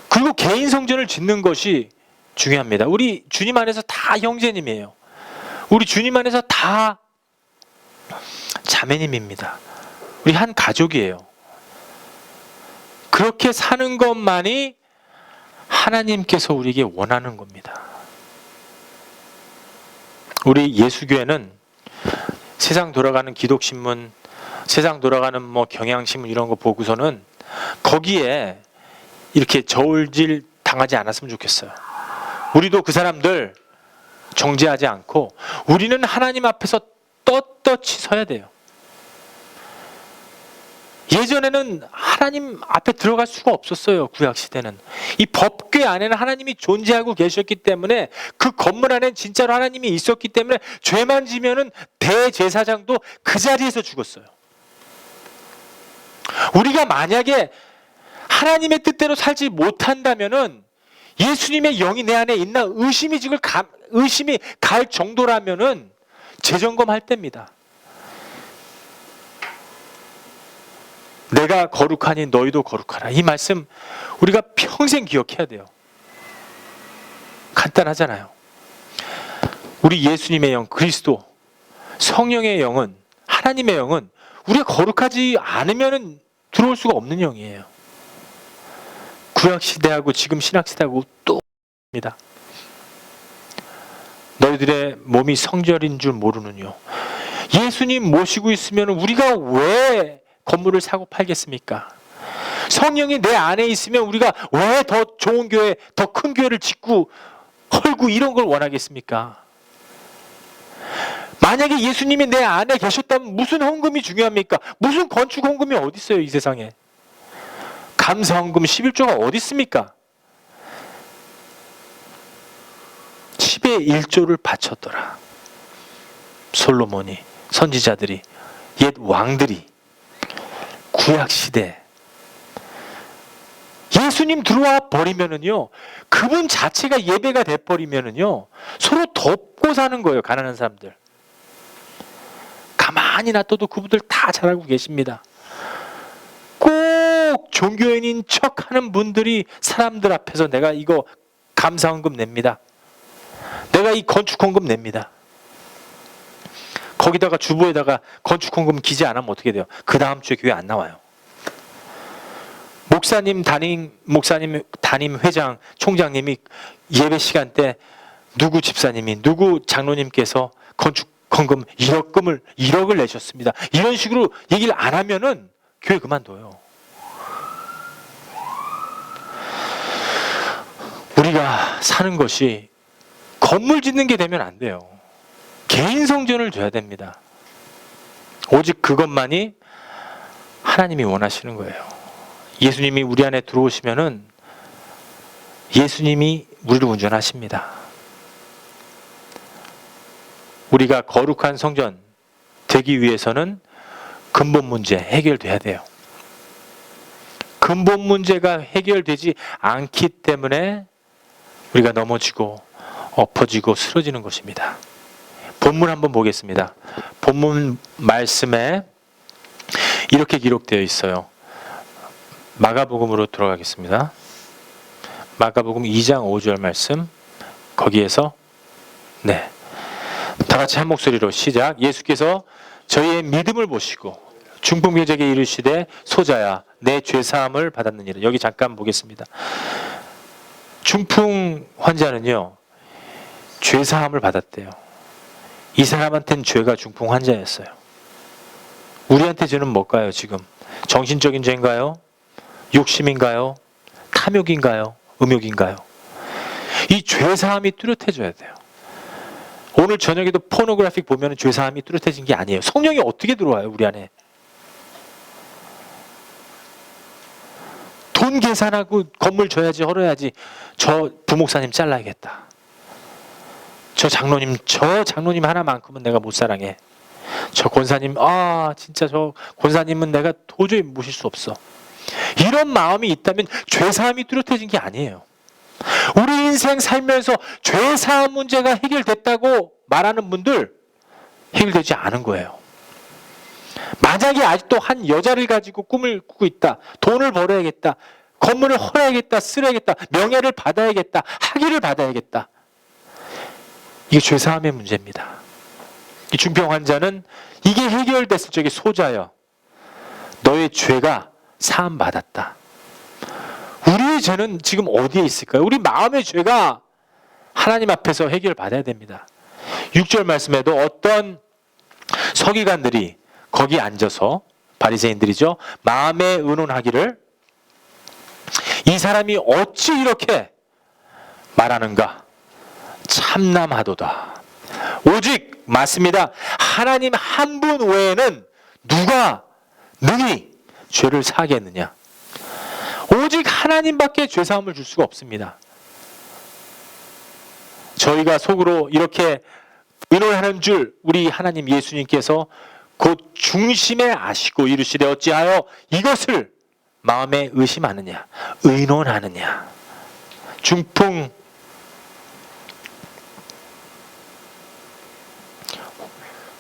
그리고 개인 성전을 짓는 것이 중요합니다. 우리 주님 안에서 다 형제님이에요. 우리 주님 안에서 다 자매님입니다. 우리 한 가족이에요. 그렇게 사는 것만이 하나님께서 우리에게 원하는 겁니다. 우리 예수교회는 세상 돌아가는 기독신문, 세상 돌아가는 뭐 경향신문 이런 거 보고서는 거기에 이렇게 저울질 당하지 않았으면 좋겠어요. 우리도 그 사람들 정죄하지 않고 우리는 하나님 앞에서 떳떳이 서야 돼요. 예전에는 하나님 앞에 들어갈 수가 없었어요. 구약시대는. 이 법궤 안에는 하나님이 존재하고 계셨기 때문에 그 건물 안에는 진짜로 하나님이 있었기 때문에 죄만 지면은 대제사장도 그 자리에서 죽었어요. 우리가 만약에 하나님의 뜻대로 살지 못한다면은 예수님의 영이 내 안에 있나 의심이 갈 정도라면은 재점검할 때입니다. 내가 거룩하니 너희도 거룩하라. 이 말씀 우리가 평생 기억해야 돼요. 간단하잖아요. 우리 예수님의 영, 그리스도, 성령의 영은, 하나님의 영은 우리가 거룩하지 않으면 들어올 수가 없는 영이에요. 구약시대하고 지금 신학시대하고 또 입니다. 너희들의 몸이 성전인 줄 모르느뇨. 예수님 모시고 있으면 우리가 왜 건물을 사고 팔겠습니까? 성령이 내 안에 있으면 우리가 왜 더 좋은 교회, 더 큰 교회를 짓고 헐고 이런 걸 원하겠습니까? 만약에 예수님이 내 안에 계셨다면 무슨 헌금이 중요합니까? 무슨 건축 헌금이 어디 있어요, 이 세상에? 감사 헌금 11조가 어디 있습니까? 10의 1조를 바쳤더라. 솔로몬이, 선지자들이, 옛 왕들이, 구약시대. 예수님 들어와 버리면은요, 그분 자체가 예배가 돼 버리면은요, 서로 덮고 사는 거예요, 가난한 사람들. 가만히 놔둬도 그분들 다 잘하고 계십니다. 꼭 종교인인 척 하는 분들이 사람들 앞에서 내가 이거 감사헌금 냅니다. 내가 이 건축헌금 냅니다. 거기다가 주보에다가 건축헌금 기재 안 하면 어떻게 돼요? 그 다음 주에 교회 안 나와요. 목사님, 담임 회장, 총장님이 예배 시간 때 누구 집사님이, 누구 장로님께서 건축헌금 1억을 내셨습니다. 이런 식으로 얘기를 안 하면은 교회 그만둬요. 우리가 사는 것이 건물 짓는 게 되면 안 돼요. 개인 성전을 줘야 됩니다. 오직 그것만이 하나님이 원하시는 거예요. 예수님이 우리 안에 들어오시면은 예수님이 우리를 운전하십니다. 우리가 거룩한 성전 되기 위해서는 근본 문제 해결돼야 돼요. 근본 문제가 해결되지 않기 때문에 우리가 넘어지고 엎어지고 쓰러지는 것입니다. 본문 한번 보겠습니다. 본문 말씀에 이렇게 기록되어 있어요. 마가복음으로 들어가겠습니다. 마가복음 2장 5절 말씀, 거기에서 다 같이 한 목소리로 시작. 예수께서 저희의 믿음을 보시고 중풍병자에게 이르시되 소자야 내 죄사함을 받았느니라. 여기 잠깐 보겠습니다. 중풍 환자는요 죄사함을 받았대요. 이 사람한테는 죄가 중풍 환자였어요. 우리한테 죄는 뭘까요? 지금 정신적인 죄인가요? 욕심인가요? 탐욕인가요? 음욕인가요? 이 죄사함이 뚜렷해져야 돼요. 오늘 저녁에도 포노그래픽 보면 죄사함이 뚜렷해진 게 아니에요. 성령이 어떻게 들어와요 우리 안에? 돈 계산하고 건물 줘야지 헐어야지 저 부목사님 잘라야겠다. 저 장로님 하나만큼은 내가 못 사랑해. 저 권사님 진짜 저 권사님은 내가 도저히 모실 수 없어. 이런 마음이 있다면 죄사함이 뚜렷해진 게 아니에요. 우리 인생 살면서 죄사함 문제가 해결됐다고 말하는 분들 해결되지 않은 거예요. 만약에 아직도 한 여자를 가지고 꿈을 꾸고 있다. 돈을 벌어야겠다. 건물을 헐어야겠다. 쓰려야겠다. 명예를 받아야겠다. 학위를 받아야겠다. 이게 죄사함의 문제입니다. 이 중풍 환자는 이게 해결됐을 적에 소자여 너의 죄가 사함받았다. 우리의 죄는 지금 어디에 있을까요? 우리 마음의 죄가 하나님 앞에서 해결받아야 됩니다. 6절 말씀에도 어떤 서기관들이 거기 앉아서 바리새인들이죠. 마음에 의논하기를 이 사람이 어찌 이렇게 말하는가 참남하도다. 오직 맞습니다. 하나님 한 분 외에는 누가 능히 죄를 사하겠느냐. 오직 하나님밖에 죄사함을 줄 수가 없습니다. 저희가 속으로 이렇게 의논하는 줄 우리 하나님 예수님께서 곧 중심에 아시고 이르시되 어찌하여 이것을 마음에 의심하느냐 의논하느냐.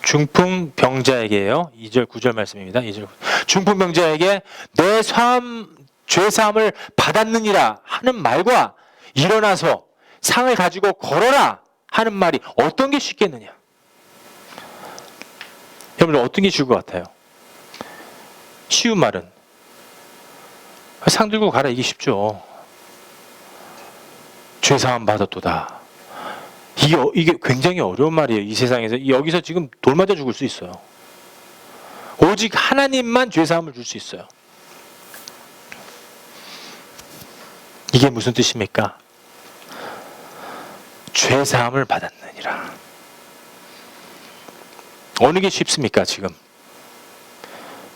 중풍병자에게요. 2절 9절 말씀입니다. 2절. 중풍병자에게 내 죄사함을 받았느니라 하는 말과 일어나서 상을 가지고 걸어라 하는 말이 어떤 게 쉽겠느냐. 여러분들 어떤 게 쉬울 것 같아요? 쉬운 말은 상 들고 가라 이게 쉽죠. 죄사함 받았도다. 이게 굉장히 어려운 말이에요. 이 세상에서 여기서 지금 돌 맞아 죽을 수 있어요. 오직 하나님만 죄사함을 줄 수 있어요. 이게 무슨 뜻입니까? 죄사함을 받았느니라. 어느 게 쉽습니까 지금?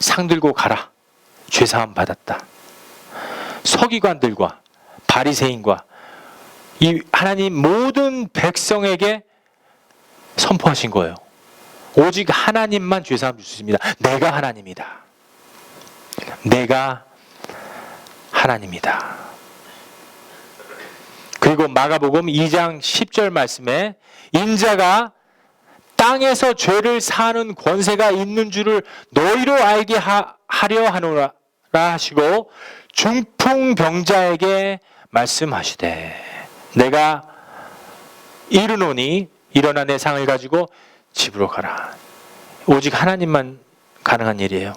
상 들고 가라. 죄사함 받았다. 서기관들과 바리새인과 이 하나님 모든 백성에게 선포하신 거예요. 오직 하나님만 죄사함 줄 수 있습니다. 내가 하나님이다. 내가 하나님이다. 그리고 마가복음 2장 10절 말씀에 인자가 땅에서 죄를 사하는 권세가 있는 줄을 너희로 알게 하려 하노라 하시고 중풍병자에게 말씀하시되 내가 이르노니 일어나 내 상을 가지고 집으로 가라. 오직 하나님만 가능한 일이에요.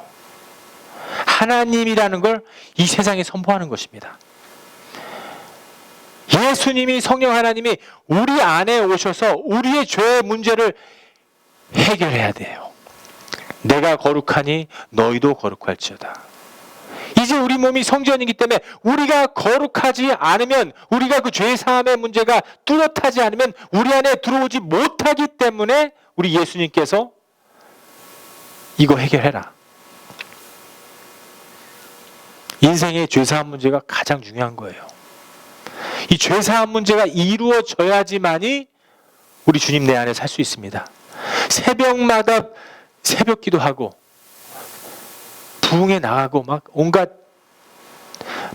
하나님이라는 걸 이 세상에 선포하는 것입니다. 예수님이 성령 하나님이 우리 안에 오셔서 우리의 죄의 문제를 해결해야 돼요. 내가 거룩하니 너희도 거룩할지어다. 이제 우리 몸이 성전이기 때문에 우리가 거룩하지 않으면 우리가 그 죄사함의 문제가 뚜렷하지 않으면 우리 안에 들어오지 못하기 때문에 우리 예수님께서 이거 해결해라. 인생의 죄사함 문제가 가장 중요한 거예요. 이 죄사함 문제가 이루어져야지만이 우리 주님 내 안에 살 수 있습니다. 새벽마다 새벽 기도하고 부흥에 나가고 막 온갖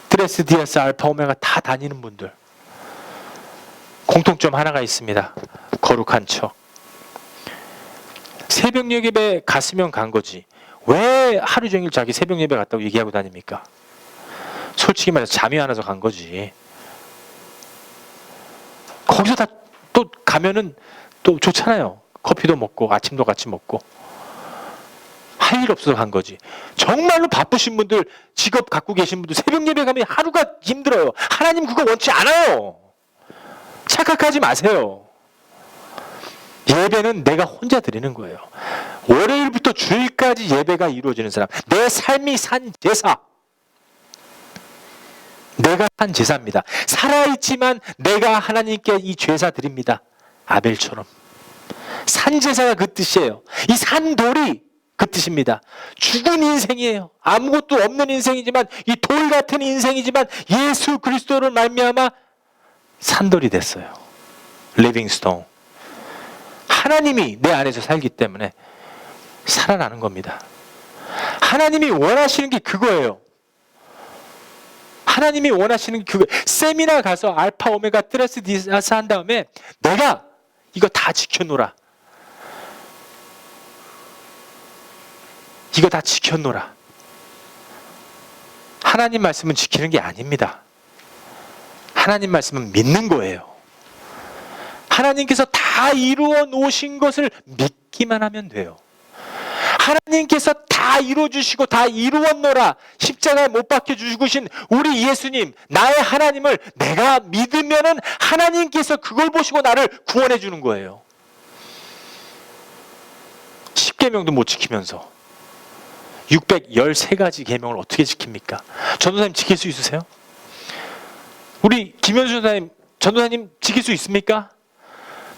드레스 디아스 알파 오메가 다 다니는 분들 공통점 하나가 있습니다. 거룩한 척. 새벽 예배 갔으면 간 거지 왜 하루 종일 자기 새벽 예배 갔다고 얘기하고 다닙니까? 솔직히 말해서 잠이 안 와서 간 거지. 거기서 다 또 가면은 또 좋잖아요. 커피도 먹고 아침도 같이 먹고. 할 일 없어서 간 거지. 정말로 바쁘신 분들, 직업 갖고 계신 분들 새벽 예배 가면 하루가 힘들어요. 하나님 그거 원치 않아요. 착각하지 마세요. 예배는 내가 혼자 드리는 거예요. 월요일부터 주일까지 예배가 이루어지는 사람, 내 삶이 산 제사, 내가 산 제사입니다. 살아있지만 내가 하나님께 이 제사 드립니다. 아벨처럼. 산 제사가 그 뜻이에요. 이 산돌이 그 뜻입니다. 죽은 인생이에요. 아무것도 없는 인생이지만, 이 돌 같은 인생이지만 예수 그리스도를 말미암아 산돌이 됐어요. 리빙스톤. 하나님이 내 안에서 살기 때문에 살아나는 겁니다. 하나님이 원하시는 게 그거예요. 하나님이 원하시는 게 그거. 세미나 가서 알파 오메가 트레스 디아스 한 다음에 내가 이거 다 지켜놓으라. 이거 다 지켜놓으라. 하나님 말씀은 지키는 게 아닙니다. 하나님 말씀은 믿는 거예요. 하나님께서 다 이루어 놓으신 것을 믿기만 하면 돼요. 하나님께서 다 이루어주시고 다 이루었노라. 십자가에 못 박혀 죽으신 우리 예수님, 나의 하나님을 내가 믿으면은 하나님께서 그걸 보시고 나를 구원해 주는 거예요. 10계명도 못 지키면서 613가지 계명을 어떻게 지킵니까? 전도사님 지킬 수 있으세요? 우리 김현수 전도사님 지킬 수 있습니까?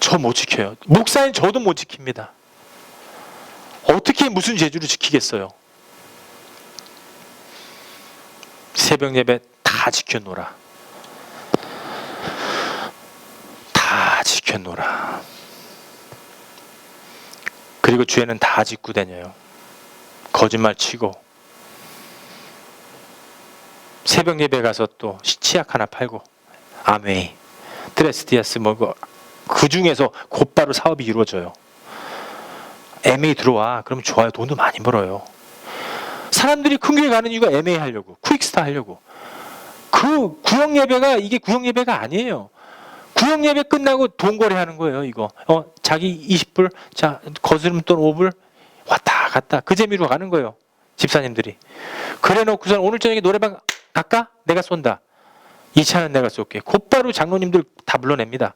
저 못 지켜요. 목사님 저도 못 지킵니다. 어떻게 무슨 재주로 지키겠어요? 새벽 예배 다 지켜놓으라. 다 지켜놓으라. 그리고 죄는 다 짓고 다녀요. 거짓말 치고. 새벽 예배 가서 또 치약 하나 팔고, 아메이, 트레스디아스 뭐 그 중에서 곧바로 사업이 이루어져요. MA 들어와. 그러면 좋아요. 돈도 많이 벌어요. 사람들이 큰 교회 가는 이유가 MA 하려고, 퀵스타 하려고. 그 구역 예배가 이게 구역 예배가 아니에요. 구역 예배 끝나고 돈 거래하는 거예요. 이거 자기 20불, 자 거스름 돈 5불 왔다 갔다 그 재미로 가는 거예요. 집사님들이. 그래놓고선 오늘 저녁에 노래방 갈까? 내가 쏜다. 2차는 내가 쏠게. 곧바로 장로님들 다 불러냅니다.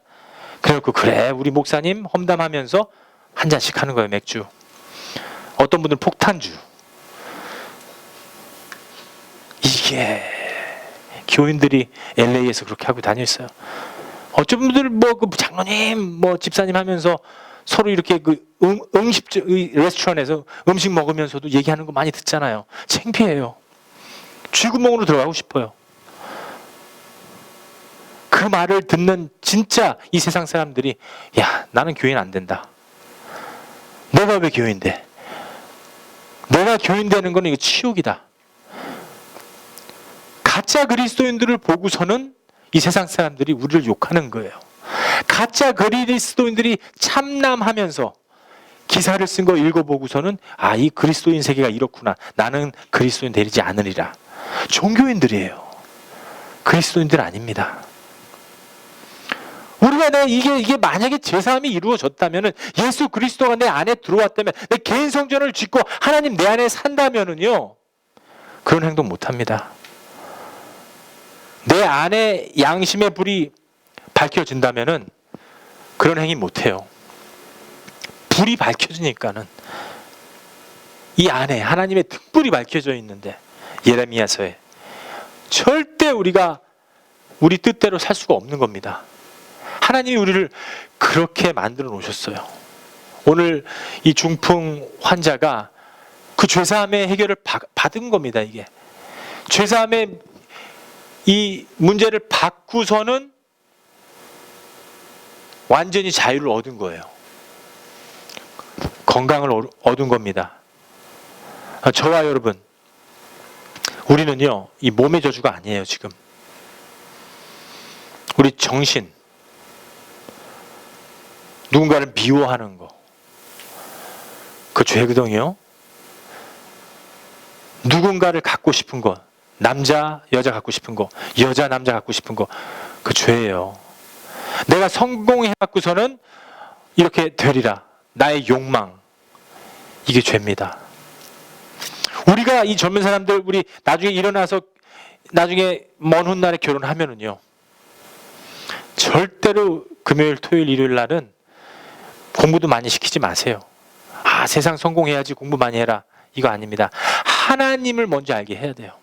그래놓고 그래 우리 목사님 험담하면서 한 잔씩 하는 거예요. 맥주. 어떤 분들은 폭탄주. 이게 교인들이 LA에서 그렇게 하고 다녔어요. 어떤 분들 그 장로님 집사님 하면서 서로 이렇게 그 음식 레스토랑에서 음식 먹으면서도 얘기하는 거 많이 듣잖아요. 창피해요. 쥐구멍으로 들어가고 싶어요. 그 말을 듣는 진짜 이 세상 사람들이 야 나는 교인 안 된다. 내가 왜 교인돼? 내가 교인 되는 건 이거 치욕이다. 가짜 그리스도인들을 보고서는 이 세상 사람들이 우리를 욕하는 거예요. 가짜 그리스도인들이 참남하면서 기사를 쓴 거 읽어보고서는 이 그리스도인 세계가 이렇구나. 나는 그리스도인 되지 않으리라. 종교인들이에요. 그리스도인들 아닙니다. 우리가 이게 만약에 제사함이 이루어졌다면은 예수 그리스도가 내 안에 들어왔다면 내 개인 성전을 짓고 하나님 내 안에 산다면은요 그런 행동 못합니다. 내 안에 양심의 불이 밝혀진다면은 그런 행위 못해요. 불이 밝혀지니까는 이 안에 하나님의 특불이 밝혀져 있는데 예레미야서에 절대 우리가 우리 뜻대로 살 수가 없는 겁니다. 하나님이 우리를 그렇게 만들어 놓으셨어요. 오늘 이 중풍 환자가 그 죄사함의 해결을 받은 겁니다. 이게 죄사함의 이 문제를 받고서는 완전히 자유를 얻은 거예요. 건강을 얻은 겁니다. 저와 여러분, 우리는요 이 몸의 저주가 아니에요. 지금 우리 정신, 누군가를 미워하는 거, 그 죄거든요. 누군가를 갖고 싶은 거, 남자 여자 갖고 싶은 거, 여자 남자 갖고 싶은 거, 그 죄예요. 내가 성공해갖고서는 이렇게 되리라. 나의 욕망. 이게 죄입니다. 우리가 이 젊은 사람들, 우리 나중에 일어나서 나중에 먼 훗날에 결혼하면은요, 절대로 금요일, 토요일, 일요일 날은 공부도 많이 시키지 마세요. 세상 성공해야지 공부 많이 해라. 이거 아닙니다. 하나님을 먼저 알게 해야 돼요.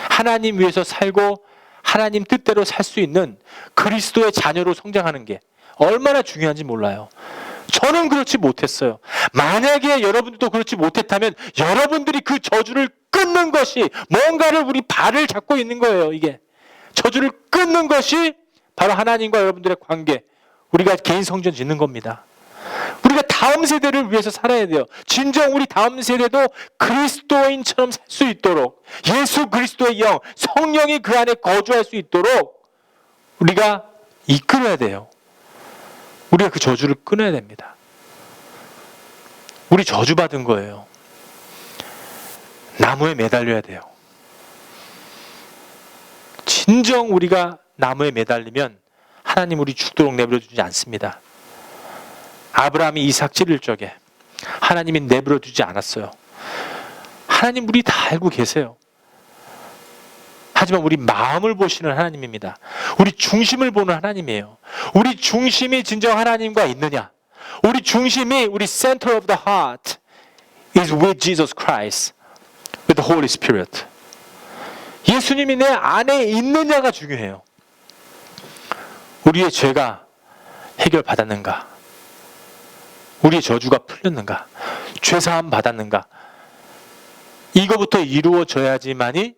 하나님 위해서 살고 하나님 뜻대로 살 수 있는 그리스도의 자녀로 성장하는 게 얼마나 중요한지 몰라요. 저는 그렇지 못했어요. 만약에 여러분들도 그렇지 못했다면 여러분들이 그 저주를 끊는 것이 뭔가를 우리 발을 잡고 있는 거예요. 이게 저주를 끊는 것이 바로 하나님과 여러분들의 관계, 우리가 개인 성전 짓는 겁니다. 우리가 다음 세대를 위해서 살아야 돼요. 진정 우리 다음 세대도 그리스도인처럼 살 수 있도록, 예수 그리스도의 영, 성령이 그 안에 거주할 수 있도록 우리가 이끌어야 돼요. 우리가 그 저주를 끊어야 됩니다. 우리 저주받은 거예요. 나무에 매달려야 돼요. 진정 우리가 나무에 매달리면 하나님 우리 죽도록 내버려 두지 않습니다. 아브라함이 이삭 찌를 적에 하나님이 내버려 두지 않았어요. 하나님 우리 다 알고 계세요. 하지만 우리 마음을 보시는 하나님입니다. 우리 중심을 보는 하나님이에요. 우리 중심이 진정 하나님과 있느냐, 우리 중심이, 우리 center of the heart is with Jesus Christ, with the Holy Spirit. 예수님이 내 안에 있느냐가 중요해요. 우리의 죄가 해결받았는가, 우리의 저주가 풀렸는가, 죄사함 받았는가, 이거부터 이루어져야지만이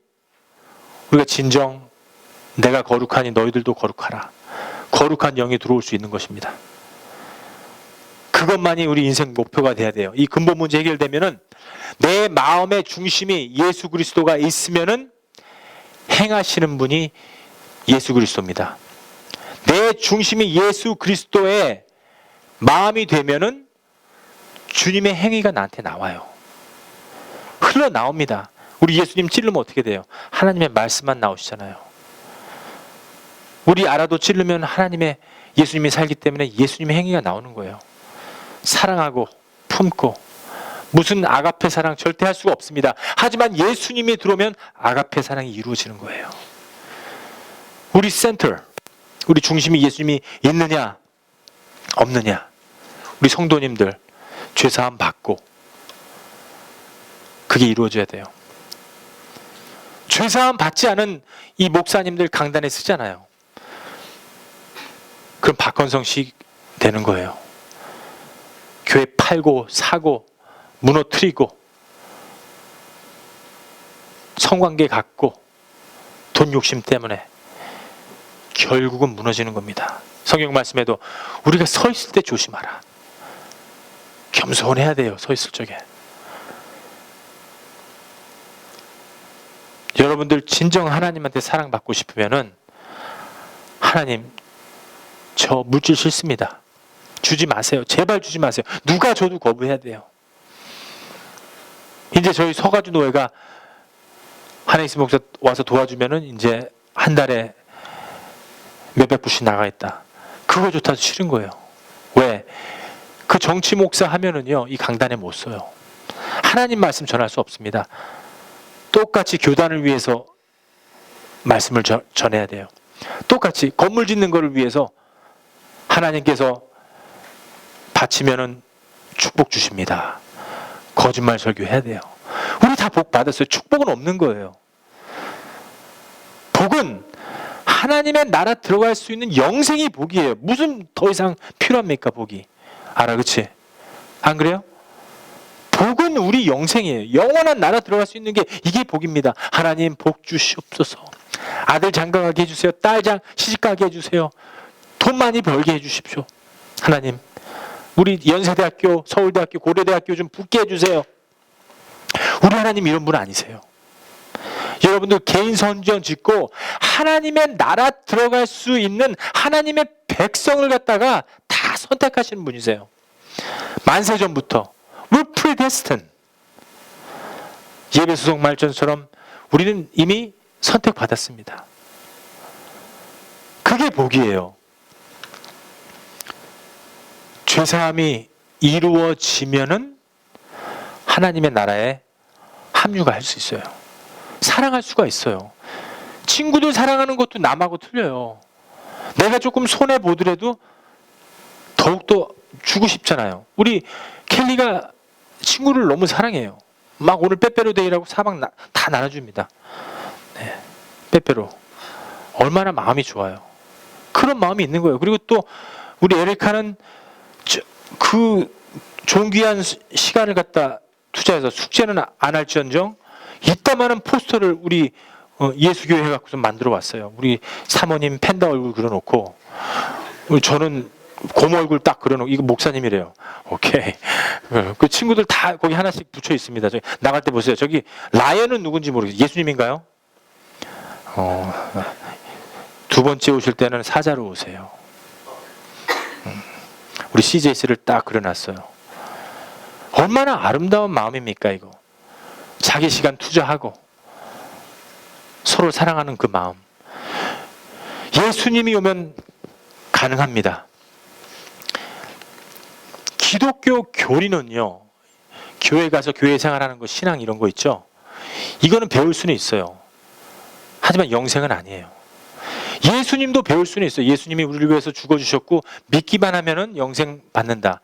우리가 진정 내가 거룩하니 너희들도 거룩하라, 거룩한 영이 들어올 수 있는 것입니다. 그것만이 우리 인생 목표가 돼야 돼요. 이 근본 문제 해결되면은 내 마음의 중심이 예수 그리스도가 있으면은 행하시는 분이 예수 그리스도입니다. 내 중심이 예수 그리스도의 마음이 되면은 주님의 행위가 나한테 나와요. 흘러나옵니다. 우리 예수님 찌르면 어떻게 돼요? 하나님의 말씀만 나오시잖아요. 우리 알아도 찌르면 하나님의, 예수님이 살기 때문에 예수님의 행위가 나오는 거예요. 사랑하고 품고, 무슨 아가페 사랑 절대 할 수가 없습니다. 하지만 예수님이 들어오면 아가페 사랑이 이루어지는 거예요. 우리 센터, 우리 중심이 예수님이 있느냐 없느냐, 우리 성도님들 죄사함 받고, 그게 이루어져야 돼요. 죄사함 받지 않은 이 목사님들 강단에 쓰잖아요. 그럼 박건성식 되는 거예요. 교회 팔고 사고 무너뜨리고 성관계 갖고 돈 욕심 때문에 결국은 무너지는 겁니다. 성경 말씀에도 우리가 서 있을 때 조심하라. 겸손해야 돼요. 서 있을 적에. 여러분들 진정 하나님한테 사랑받고 싶으면은, 하나님 저 물질 싫습니다, 주지 마세요. 제발 주지 마세요. 누가 줘도 거부해야 돼요. 이제 저희 서가주 노회가 하네이스 목사 와서 도와주면은 이제 한 달에 몇백 불씩 나가 있다. 그거 좋다도 싫은 거예요. 왜? 그 정치 목사 하면은요, 이 강단에 못 써요. 하나님 말씀 전할 수 없습니다. 똑같이 교단을 위해서 말씀을 전해야 돼요. 똑같이 건물 짓는 것을 위해서 하나님께서 바치면은 축복 주십니다. 거짓말 설교해야 돼요. 우리 다 복 받았어요. 축복은 없는 거예요. 복은 하나님의 나라 들어갈 수 있는 영생이 복이에요. 무슨 더 이상 필요합니까? 복이. 알아, 그치? 안 그래요? 복은 우리 영생이에요. 영원한 나라 들어갈 수 있는 게 이게 복입니다. 하나님 복 주시옵소서. 아들 장가가게 해주세요. 딸 시집가게 해주세요. 돈 많이 벌게 해주십시오. 하나님, 우리 연세대학교, 서울대학교, 고려대학교 좀 붙게 해주세요. 우리 하나님 이런 분 아니세요. 여러분들 개인 선전 짓고 하나님의 나라 들어갈 수 있는 하나님의 백성을 갖다가 다 선택하시는 분이세요. 만세전부터 We're predestined. 예배소속 말전처럼 우리는 이미 선택받았습니다. 그게 복이에요. 죄사함이 이루어지면은 하나님의 나라에 합류가 할 수 있어요. 사랑할 수가 있어요. 친구들 사랑하는 것도 남하고 틀려요. 내가 조금 손해 보더라도 더욱더 주고 싶잖아요. 우리 켈리가 친구를 너무 사랑해요. 막 오늘 빼빼로데이라고 사막 다 나눠줍니다. 네, 빼빼로. 얼마나 마음이 좋아요. 그런 마음이 있는 거예요. 그리고 또 우리 에리카는 그 존귀한 시간을 갖다 투자해서 숙제는 안 할지언정 이따만한 포스터를 우리 예수교회 해갖고서 만들어 왔어요. 우리 사모님 팬더 얼굴 그려놓고 저는 고모 얼굴 딱 그려놓고 이거 목사님이래요. 오케이. 그 친구들 다 거기 하나씩 붙여 있습니다. 저기 나갈 때 보세요. 저기 라이언은 누군지 모르겠어요. 예수님인가요? 두 번째 오실 때는 사자로 오세요. 우리 CJS를 딱 그려놨어요. 얼마나 아름다운 마음입니까 이거. 자기 시간 투자하고 서로 사랑하는 그 마음. 예수님이 오면 가능합니다. 기독교 교리는요, 교회 가서 교회 생활하는 거, 신앙 이런 거 있죠. 이거는 배울 수는 있어요. 하지만 영생은 아니에요. 예수님도 배울 수는 있어요. 예수님이 우리를 위해서 죽어주셨고 믿기만 하면은 영생 받는다.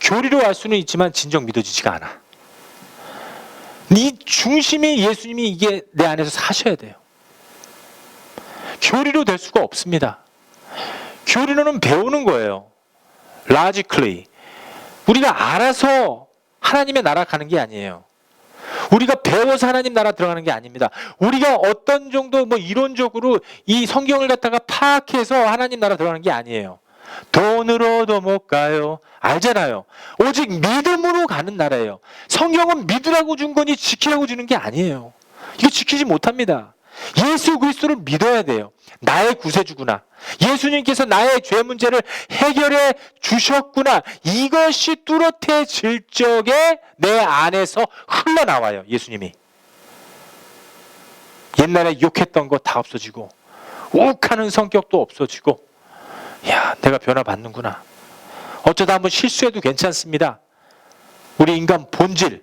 교리로 알 수는 있지만 진정 믿어지지가 않아. 네 중심이 예수님이 이게 내 안에서 사셔야 돼요. 교리로 될 수가 없습니다. 교리로는 배우는 거예요. logically. 우리가 알아서 하나님의 나라 가는 게 아니에요. 우리가 배워서 하나님 나라 들어가는 게 아닙니다. 우리가 어떤 정도 이론적으로 이 성경을 갖다가 파악해서 하나님 나라 들어가는 게 아니에요. 돈으로도 못 가요. 알잖아요. 오직 믿음으로 가는 나라예요. 성경은 믿으라고 준 거니 지키라고 주는 게 아니에요. 이거 지키지 못합니다. 예수 그리스도를 믿어야 돼요. 나의 구세주구나. 예수님께서 나의 죄 문제를 해결해 주셨구나. 이것이 뚜렷해질 적에 내 안에서 흘러나와요. 예수님이. 옛날에 욕했던 거 다 없어지고 욱하는 성격도 없어지고, 야, 내가 변화받는구나. 어쩌다 한번 실수해도 괜찮습니다. 우리 인간 본질,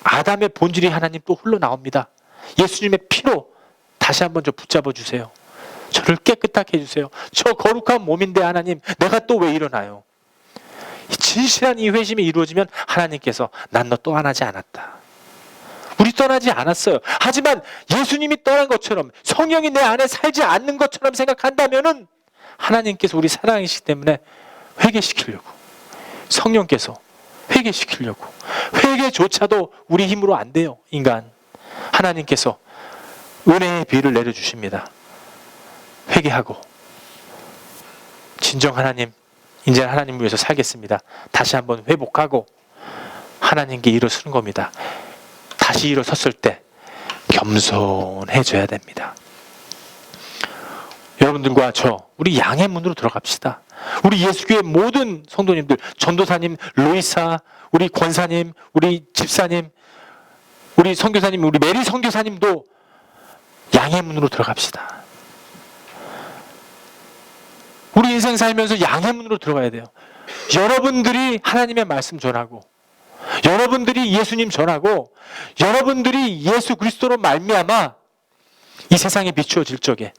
아담의 본질이 하나님 또 흘러나옵니다. 예수님의 피로 다시 한번 저 붙잡아 주세요. 저를 깨끗하게 해주세요. 저 거룩한 몸인데 하나님, 내가 또 왜 일어나요? 진실한 이 회심이 이루어지면 하나님께서 난 너 떠나지 않았다. 우리 떠나지 않았어요. 하지만 예수님이 떠난 것처럼, 성령이 내 안에 살지 않는 것처럼 생각한다면은 하나님께서 우리 사랑이시기 때문에 회개시키려고, 성령께서 회개시키려고, 회개조차도 우리 힘으로 안 돼요. 인간. 하나님께서 은혜의 비를 내려주십니다. 회개하고, 진정 하나님, 이제 하나님을 위해서 살겠습니다. 다시 한번 회복하고 하나님께 일어서는 겁니다. 다시 일어섰을 때 겸손해져야 됩니다. 여러분들과 저, 우리 양의 문으로 들어갑시다. 우리 예수교회 모든 성도님들, 전도사님, 로이사, 우리 권사님, 우리 집사님, 우리 선교사님, 우리 메리 선교사님도 양의 문으로 들어갑시다. 우리 인생 살면서 양의 문으로 들어가야 돼요. 여러분들이 하나님의 말씀 전하고, 여러분들이 예수님 전하고, 여러분들이 예수 그리스도로 말미암아 이 세상에 비추어질 적에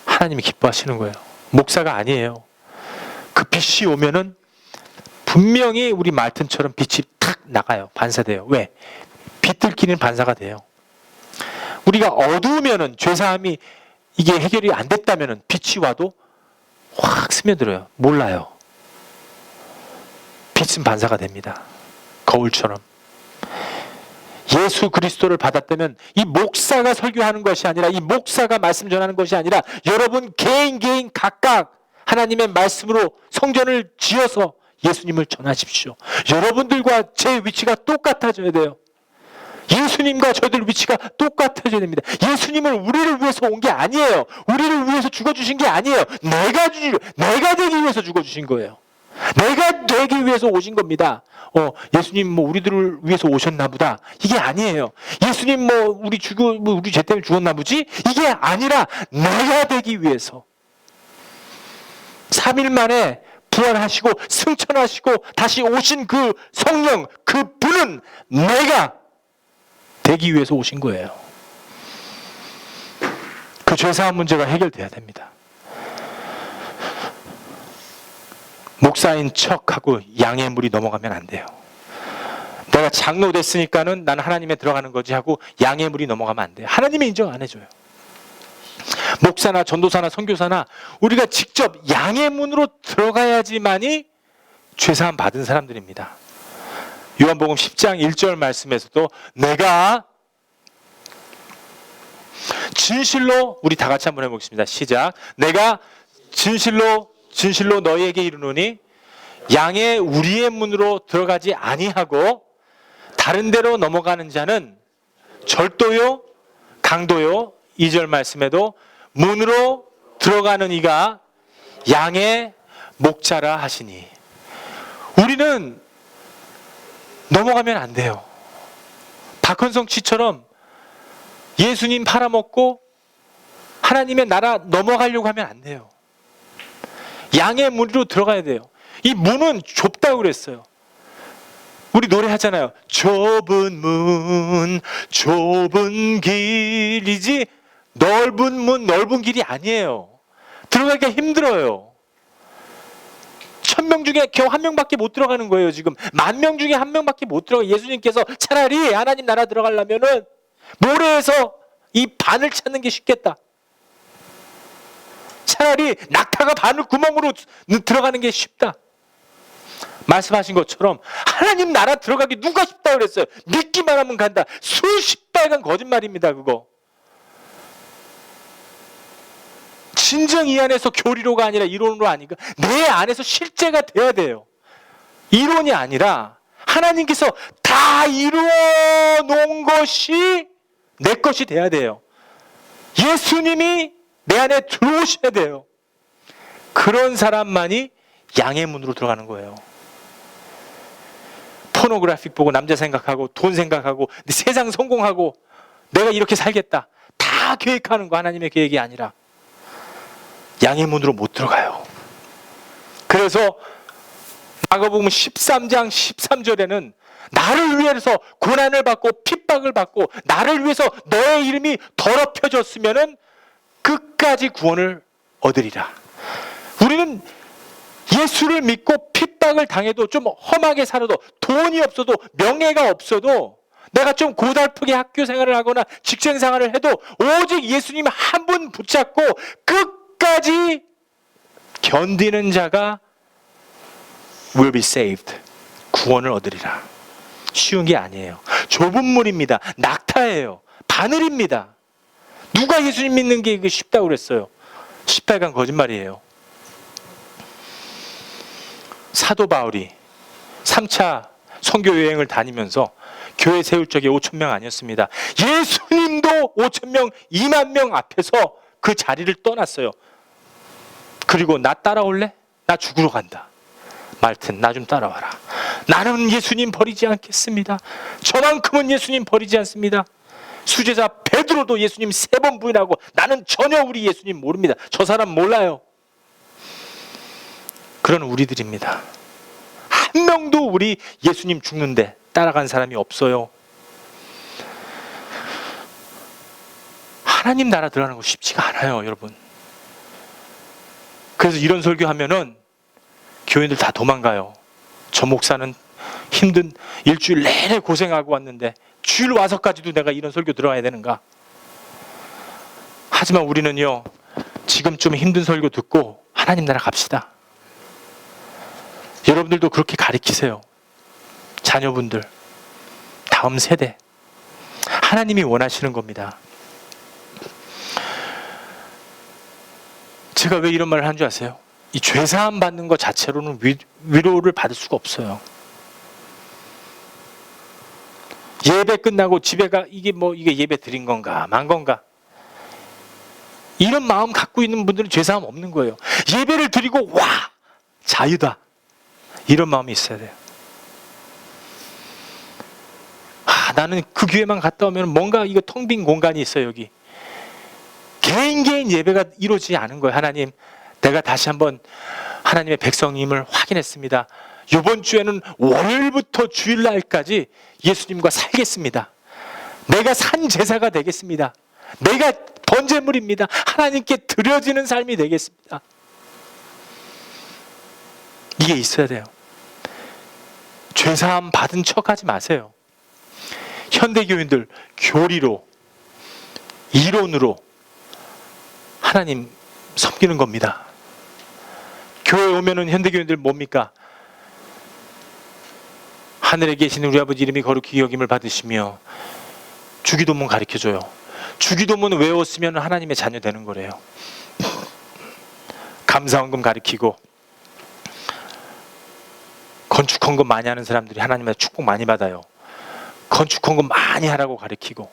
하나님이 기뻐하시는 거예요. 목사가 아니에요. 그 빛이 오면은 분명히 우리 말튼처럼 빛이 탁 나가요. 반사돼요. 왜? 빛 들키는 반사가 돼요. 우리가 어두우면은, 죄사함이 이게 해결이 안 됐다면은 빛이 와도 확 스며들어요. 몰라요. 빛은 반사가 됩니다. 거울처럼. 예수 그리스도를 받았다면 이 목사가 설교하는 것이 아니라, 이 목사가 말씀 전하는 것이 아니라, 여러분 개인 각각 하나님의 말씀으로 성전을 지어서 예수님을 전하십시오. 여러분들과 제 위치가 똑같아져야 돼요. 예수님과 저희들 위치가 똑같아져야 됩니다. 예수님은 우리를 위해서 온 게 아니에요. 우리를 위해서 죽어주신 게 아니에요. 내가 되기 위해서 죽어주신 거예요. 내가 되기 위해서 오신 겁니다. 예수님 우리들을 위해서 오셨나 보다. 이게 아니에요. 예수님 우리 죄 때문에 죽었나 보지? 이게 아니라 내가 되기 위해서. 3일 만에 부활하시고 승천하시고 다시 오신 그 성령, 그 분은 내가 되기 위해서 오신 거예요. 그 죄사한 문제가 해결돼야 됩니다. 목사인 척하고 양의 물이 넘어가면 안 돼요. 내가 장로 됐으니까는 나는 하나님에 들어가는 거지 하고 양의 물이 넘어가면 안 돼요. 하나님이 인정 안 해줘요. 목사나 전도사나 선교사나 우리가 직접 양의 문으로 들어가야지만이 죄사함 받은 사람들입니다. 요한복음 10장 1절 말씀에서도 내가 진실로, 우리 다 같이 한번 해보겠습니다. 시작. 내가 진실로 너희에게 이르노니 양의 우리의 문으로 들어가지 아니하고 다른 데로 넘어가는 자는 절도요 강도요, 2절 말씀에도 문으로 들어가는 이가 양의 목자라 하시니. 우리는 넘어가면 안 돼요. 박헌성 씨처럼 예수님 팔아먹고 하나님의 나라 넘어가려고 하면 안 돼요. 양의 문으로 들어가야 돼요. 이 문은 좁다고 그랬어요. 우리 노래하잖아요. 좁은 문, 좁은 길이지 넓은 문, 넓은 길이 아니에요. 들어가기가 힘들어요. 1000명 중에 겨우 1명밖에 못 들어가는 거예요. 지금 10,000명 중에 1명밖에 못 들어가. 예수님께서 차라리 하나님 나라 들어가려면은 모래에서 이 반을 찾는 게 쉽겠다. 차라리 낙타가 바늘 구멍으로 들어가는 게 쉽다. 말씀하신 것처럼 하나님 나라 들어가기 누가 쉽다고 그랬어요? 믿기만 하면 간다. 수십 발간 거짓말입니다. 그거. 진정 이 안에서 교리로가 아니라 이론으로 아니고 내 안에서 실제가 돼야 돼요. 이론이 아니라 하나님께서 다 이루어 놓은 것이 내 것이 돼야 돼요. 예수님이 내 안에 들어오셔야 돼요. 그런 사람만이 양의 문으로 들어가는 거예요. 포노그래픽 보고 남자 생각하고 돈 생각하고 세상 성공하고 내가 이렇게 살겠다. 다 계획하는 거 하나님의 계획이 아니라 양의 문으로 못 들어가요. 그래서 마가복음 13장 13절에는 나를 위해서 고난을 받고 핍박을 받고 나를 위해서 너의 이름이 더럽혀졌으면은 끝까지 구원을 얻으리라. 우리는 예수를 믿고 핍박을 당해도 좀 험하게 살아도 돈이 없어도 명예가 없어도 내가 좀 고달프게 학교 생활을 하거나 직장 생활을 해도 오직 예수님 한 분 붙잡고 끝까지 견디는 자가 will be saved. 구원을 얻으리라. 쉬운 게 아니에요. 좁은 물입니다. 낙타예요. 바늘입니다. 누가 예수님 믿는 게 이게 쉽다고 그랬어요? 18간 거짓말이에요. 사도 바울이 3차 선교 여행을 다니면서 교회 세울 적에 5,000명 아니었습니다. 예수님도 5,000명, 20,000명 앞에서 그 자리를 떠났어요. 그리고 나 따라올래? 나 죽으러 간다. 말튼 나 좀 따라와라. 나는 예수님 버리지 않겠습니다. 저만큼은 예수님 버리지 않습니다. 수제자 베드로도 예수님 3번 부인하고 나는 전혀 우리 예수님 모릅니다. 저 사람 몰라요. 그런 우리들입니다. 한 명도 우리 예수님 죽는데 따라간 사람이 없어요. 하나님 나라 들어가는 거 쉽지가 않아요, 여러분. 그래서 이런 설교하면은 교인들 다 도망가요. 저 목사는 힘든 일주일 내내 고생하고 왔는데 주일 와서까지도 내가 이런 설교 들어야 되는가? 하지만 우리는요, 지금 좀 힘든 설교 듣고 하나님 나라 갑시다. 여러분들도 그렇게 가르치세요. 자녀분들, 다음 세대. 하나님이 원하시는 겁니다. 제가 왜 이런 말을 한 줄 아세요? 이 죄사함 받는 것 자체로는 위로를 받을 수가 없어요. 예배 끝나고 집에 가 이게 예배 드린 건가 만 건가? 이런 마음 갖고 있는 분들은 죄사함 없는 거예요. 예배를 드리고 와 자유다 이런 마음이 있어야 돼요. 나는 그 교회만 갔다 오면 뭔가 이거 텅 빈 공간이 있어요. 여기 개인 예배가 이루어지지 않은 거예요. 하나님, 내가 다시 한번 하나님의 백성임을 확인했습니다. 이번 주에는 월요일부터 주일날까지 예수님과 살겠습니다. 내가 산 제사가 되겠습니다. 내가 번제물입니다. 하나님께 드려지는 삶이 되겠습니다. 이게 있어야 돼요. 죄사함 받은 척하지 마세요. 현대교인들 교리로, 이론으로 하나님 섬기는 겁니다. 교회 오면은 현대교인들 뭡니까? 하늘에 계신 우리 아버지 이름이 거룩히 여김을 받으시며, 주기도문 가르쳐줘요. 주기도문 외웠으면 하나님의 자녀 되는 거래요. 감사원금 가르치고, 건축헌금 많이 하는 사람들이 하나님의 축복 많이 받아요. 건축헌금 많이 하라고 가르치고.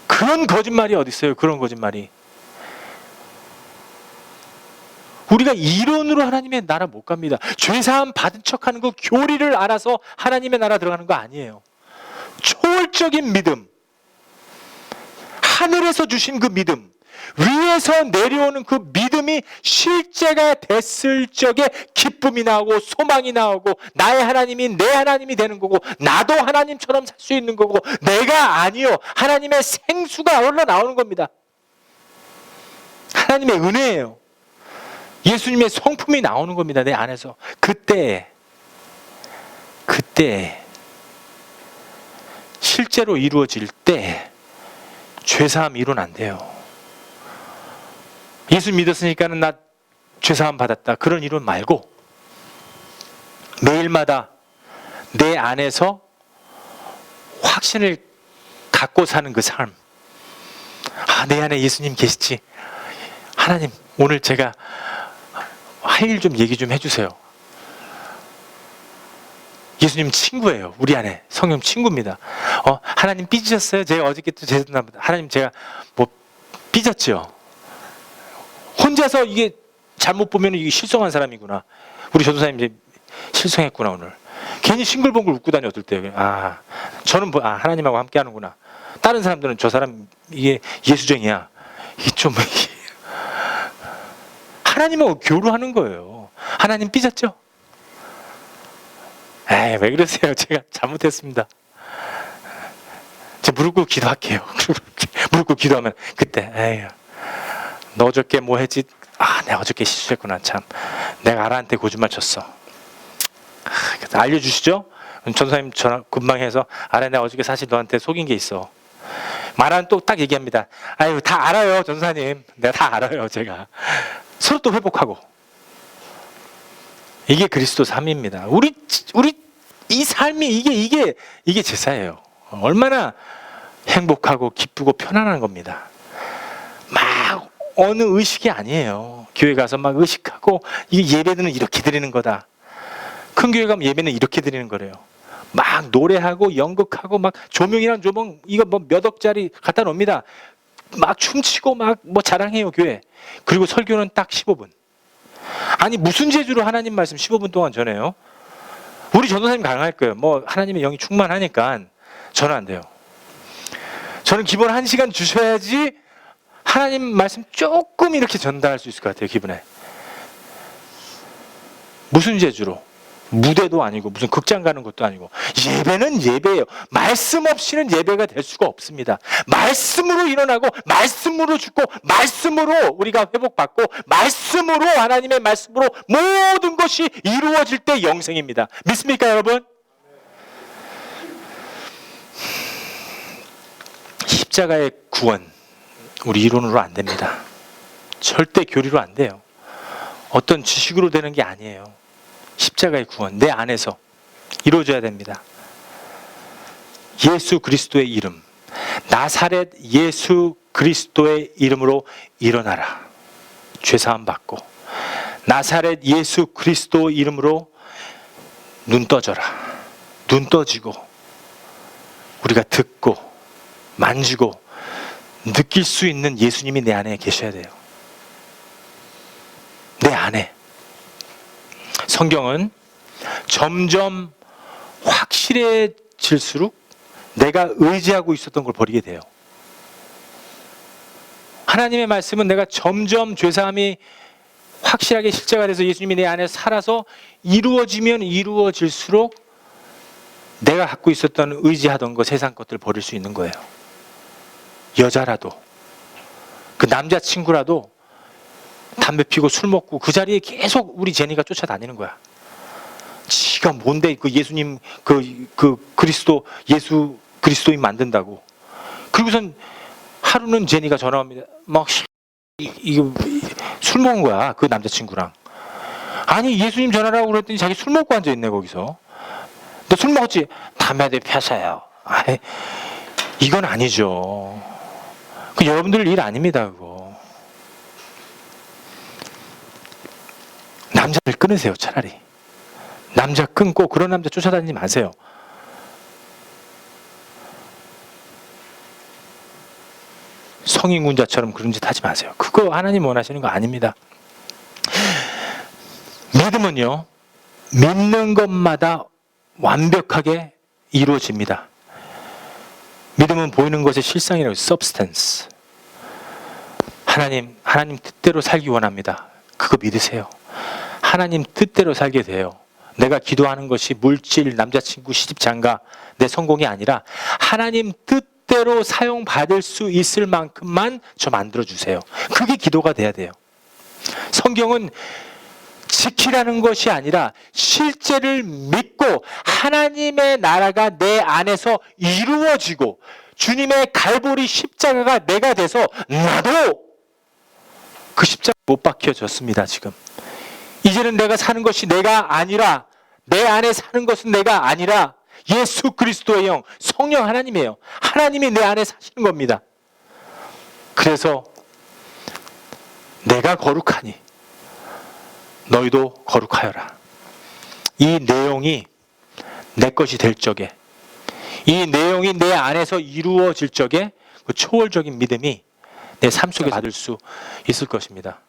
그런 거짓말이 어디 있어요? 그런 거짓말이. 우리가 이론으로 하나님의 나라 못 갑니다. 죄사함 받은 척하는 그 교리를 알아서 하나님의 나라 들어가는 거 아니에요. 초월적인 믿음, 하늘에서 주신 그 믿음, 위에서 내려오는 그 믿음이 실제가 됐을 적에 기쁨이 나오고 소망이 나오고, 나의 하나님이 내 하나님이 되는 거고, 나도 하나님처럼 살 수 있는 거고, 내가 아니요 하나님의 생수가 흘러나오는 겁니다. 하나님의 은혜예요. 예수님의 성품이 나오는 겁니다. 내 안에서. 그때 실제로 이루어질 때 죄사함 이론 안 돼요. 예수 믿었으니까는 나 죄사함 받았다, 그런 이론 말고 매일마다 내 안에서 확신을 갖고 사는 그 삶. 내 안에 예수님 계시지. 하나님 오늘 제가 할 일 좀 얘기 좀 해주세요. 예수님 친구예요. 우리 안에 성령 친구입니다. 하나님 삐지셨어요? 제가 어저께 또 죄송합니다. 하나님 제가 뭐 삐졌죠? 혼자서 이게 잘못 보면 이게 실성한 사람이구나. 우리 전도사님 이제 실성했구나 오늘. 괜히 싱글벙글 웃고 다녀 어떨 때. 저는 하나님하고 함께 하는구나. 다른 사람들은 저 사람 이게 예수쟁이야. 이게 좀 하나님하고 교류하는 거예요. 하나님 삐졌죠? 왜 그러세요? 제가 잘못했습니다. 제가 무릎 꿇고 기도할게요. 무릎 꿇고 기도하면 그때 너 어저께 뭐 했지? 내가 어저께 실수했구나. 참 내가 아라한테 거짓말 쳤어. 알려주시죠? 전사님 전화 금방 해서 아라 내가 어저께 사실 너한테 속인 게 있어. 말하면 또 딱 얘기합니다. 다 알아요 전사님. 내가 다 알아요. 제가 서로 또 회복하고. 이게 그리스도 삶입니다. 우리 이 삶이 이게 제사예요. 얼마나 행복하고 기쁘고 편안한 겁니다. 막 어느 의식이 아니에요. 교회 가서 막 의식하고 이게 예배는 이렇게 드리는 거다. 큰 교회 가면 예배는 이렇게 드리는 거래요. 막 노래하고 연극하고 막 조명이랑 조명 이거 뭐 몇 억짜리 갖다 놓습니다. 막 춤추고 막 뭐 자랑해요 교회. 그리고 설교는 딱 15분. 무슨 재주로 하나님 말씀 15분 동안 전해요? 우리 전도사님 가능할 거예요. 뭐 하나님의 영이 충만하니까. 저는 안 돼요. 저는 기본 1시간 주셔야지 하나님 말씀 조금 이렇게 전달할 수 있을 것 같아요. 기분에. 무슨 재주로? 무대도 아니고 무슨 극장 가는 것도 아니고. 예배는 예배예요. 말씀 없이는 예배가 될 수가 없습니다. 말씀으로 일어나고 말씀으로 죽고 말씀으로 우리가 회복받고 말씀으로 하나님의 말씀으로 모든 것이 이루어질 때 영생입니다. 믿습니까 여러분? 십자가의 구원 우리 이론으로 안 됩니다. 절대 교리로 안 돼요. 어떤 지식으로 되는 게 아니에요. 십자가의 구원 내 안에서 이루어져야 됩니다. 예수 그리스도의 이름, 나사렛 예수 그리스도의 이름으로 일어나라. 죄사함 받고 나사렛 예수 그리스도 이름으로 눈 떠져라. 눈 떠지고 우리가 듣고 만지고 느낄 수 있는 예수님이 내 안에 계셔야 돼요. 내 안에. 성경은 점점 확실해질수록 내가 의지하고 있었던 걸 버리게 돼요. 하나님의 말씀은 내가 점점 죄사함이 확실하게 실제가 돼서 예수님이 내 안에 살아서 이루어지면 이루어질수록 내가 갖고 있었던 의지하던 거 세상 것들 버릴 수 있는 거예요. 여자라도 그 남자친구라도 담배 피고 술 먹고 그 자리에 계속 우리 제니가 쫓아다니는 거야. 지가 뭔데 그 예수님 그 그리스도 예수 그리스도인 만든다고. 그리고선 하루는 제니가 전화 옵니다. 막 이거 술 먹은 거야 그 남자친구랑. 아니 예수님 전화라고 그랬더니 자기 술 먹고 앉아 있네 거기서. 너 술 먹었지? 담배도 펴서요. 아이, 이건 아니죠. 그 여러분들 일 아닙니다 그거. 남자를 끊으세요 차라리. 남자 끊고 그런 남자 쫓아다니지 마세요. 성인군자처럼 그런 짓 하지 마세요. 그거 하나님 원하시는 거 아닙니다. 믿음은요, 믿는 것마다 완벽하게 이루어집니다. 믿음은 보이는 것의 실상이라고 해요. substance. 하나님 뜻대로 살기 원합니다. 그거 믿으세요. 하나님 뜻대로 살게 돼요. 내가 기도하는 것이 물질, 남자친구, 시집장가, 내 성공이 아니라 하나님 뜻대로 사용받을 수 있을 만큼만 저 만들어주세요. 그게 기도가 돼야 돼요. 성경은 지키라는 것이 아니라 실제를 믿고 하나님의 나라가 내 안에서 이루어지고 주님의 갈보리 십자가가 내가 돼서 나도 그 십자가 못 박혀졌습니다. 지금 이제는 내가 사는 것이 내가 아니라 내 안에 사는 것은 내가 아니라 예수 그리스도의 영 성령 하나님이에요. 하나님이 내 안에 사시는 겁니다. 그래서 내가 거룩하니 너희도 거룩하여라. 이 내용이 내 것이 될 적에, 이 내용이 내 안에서 이루어질 적에 그 초월적인 믿음이 내 삶 속에 받을 수 있을 것입니다.